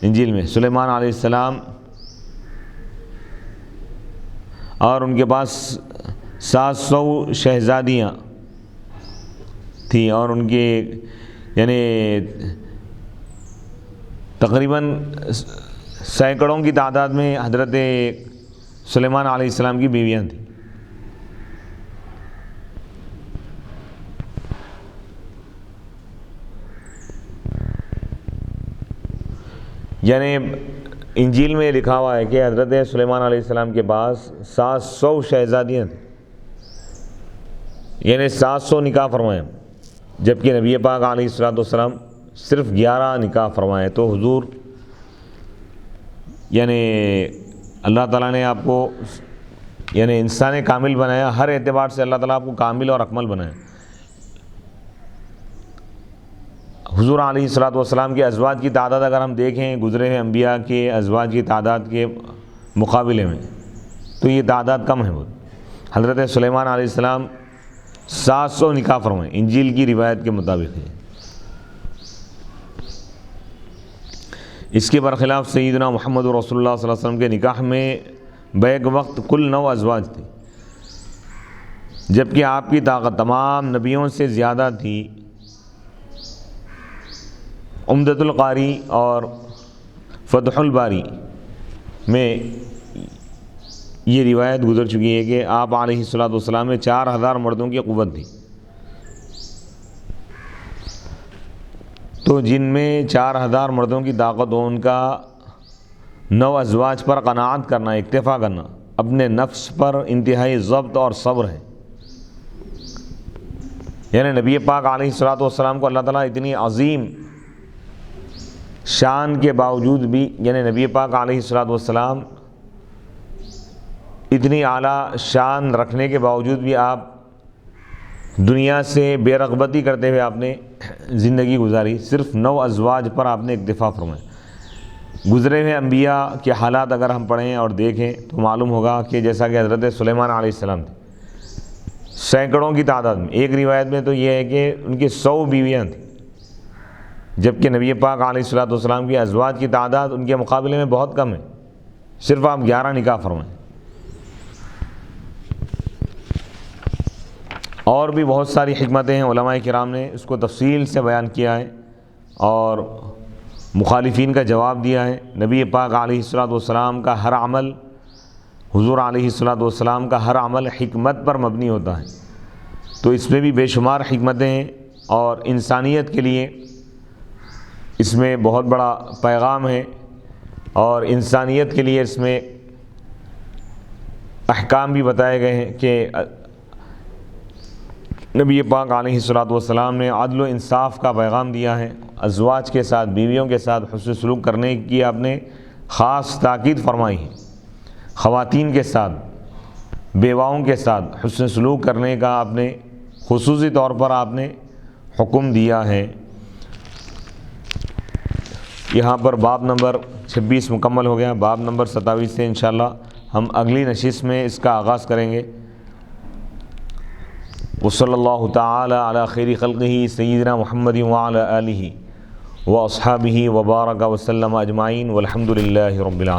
انجیل میں، سلیمان علیہ السلام اور ان کے پاس 700 شہزادیاں تھیں، اور ان کے یعنی تقریباً سینکڑوں کی تعداد میں حضرت سلیمان علیہ السلام کی بیویاں تھیں۔ یعنی انجیل میں لکھا ہوا ہے کہ حضرت سلیمان علیہ السلام کے پاس 700 شہزادیاں تھیں، یعنی 700 نکاح فرمائے، جبکہ نبی پاک علیہ الصلوۃ والسلام صرف 11 نکاح فرمائے۔ تو حضور یعنی اللہ تعالیٰ نے آپ کو یعنی انسان کامل بنایا، ہر اعتبار سے اللہ تعالیٰ آپ کو کامل اور اکمل بنایا۔ حضور علیہ الصلوۃ والسلام کے ازواج کی تعداد اگر ہم دیکھیں گزرے ہوئے انبیاء کے ازواج کی تعداد کے مقابلے میں، تو یہ تعداد کم ہے بہت۔ حضرت سلیمان علیہ السلام 700 نکاح فرمائے، انجیل کی روایت کے مطابق ہے۔ اس کے برخلاف سیدنا محمد رسول اللہ صلی اللہ علیہ وسلم کے نکاح میں بیک وقت کل 9 ازواج تھے، جبکہ آپ کی طاقت تمام نبیوں سے زیادہ تھی۔ عمدۃ القاری اور فتح الباری میں یہ روایت گزر چکی ہے کہ آپ علیہ الصلوۃ والسلام میں 4000 مردوں کی قوت تھی، تو جن میں 4000 مردوں کی طاقت ہو، ان کا 9 ازواج پر قناعت کرنا، اکتفا کرنا، اپنے نفس پر انتہائی ضبط اور صبر ہے۔ یعنی نبی پاک علیہ الصلوۃ والسلام کو اللہ تعالیٰ اتنی عظیم شان کے باوجود بھی، یعنی نبی پاک علیہ الصلوۃ والسلام اتنی اعلیٰ شان رکھنے کے باوجود بھی آپ دنیا سے بے رغبتی کرتے ہوئے آپ نے زندگی گزاری، صرف 9 ازواج پر آپ نے اکتفا فرمایا۔ گزرے ہوئے انبیاء کے حالات اگر ہم پڑھیں اور دیکھیں تو معلوم ہوگا کہ جیسا کہ حضرت سلیمان علیہ السلام تھے، سینکڑوں کی تعداد میں، ایک روایت میں تو یہ ہے کہ ان کی 100 بیویاں تھیں، جبکہ نبی پاک علیہ السلام کی ازواج کی تعداد ان کے مقابلے میں بہت کم ہے، صرف آپ 11 نکاح فرمائیں۔ اور بھی بہت ساری حکمتیں ہیں، علماء کرام نے اس کو تفصیل سے بیان کیا ہے اور مخالفین کا جواب دیا ہے۔ نبی پاک علیہ السلام کا ہر عمل، حضور علیہ السلام کا ہر عمل حکمت پر مبنی ہوتا ہے، تو اس میں بھی بے شمار حکمتیں ہیں اور انسانیت کے لیے اس میں بہت بڑا پیغام ہے، اور انسانیت کے لیے اس میں احکام بھی بتائے گئے ہیں کہ نبی پاک علیہ السلام نے عدل و انصاف کا پیغام دیا ہے، ازواج کے ساتھ، بیویوں کے ساتھ حسن سلوک کرنے کی آپ نے خاص تاکید فرمائی ہے، خواتین کے ساتھ، بیواؤں کے ساتھ حسن سلوک کرنے کا آپ نے خصوصی طور پر آپ نے حکم دیا ہے۔ یہاں پر باب نمبر 26 مکمل ہو گیا، باب نمبر 27 سے انشاءاللہ ہم اگلی نشست میں اس کا آغاز کریں گے۔ وصلی اللہ تعالی علی خیر خلقہ سیدنا محمد وعلی آلہ واصحابہ وبارک وسلم اجمعین والحمد للہ رب العالمین۔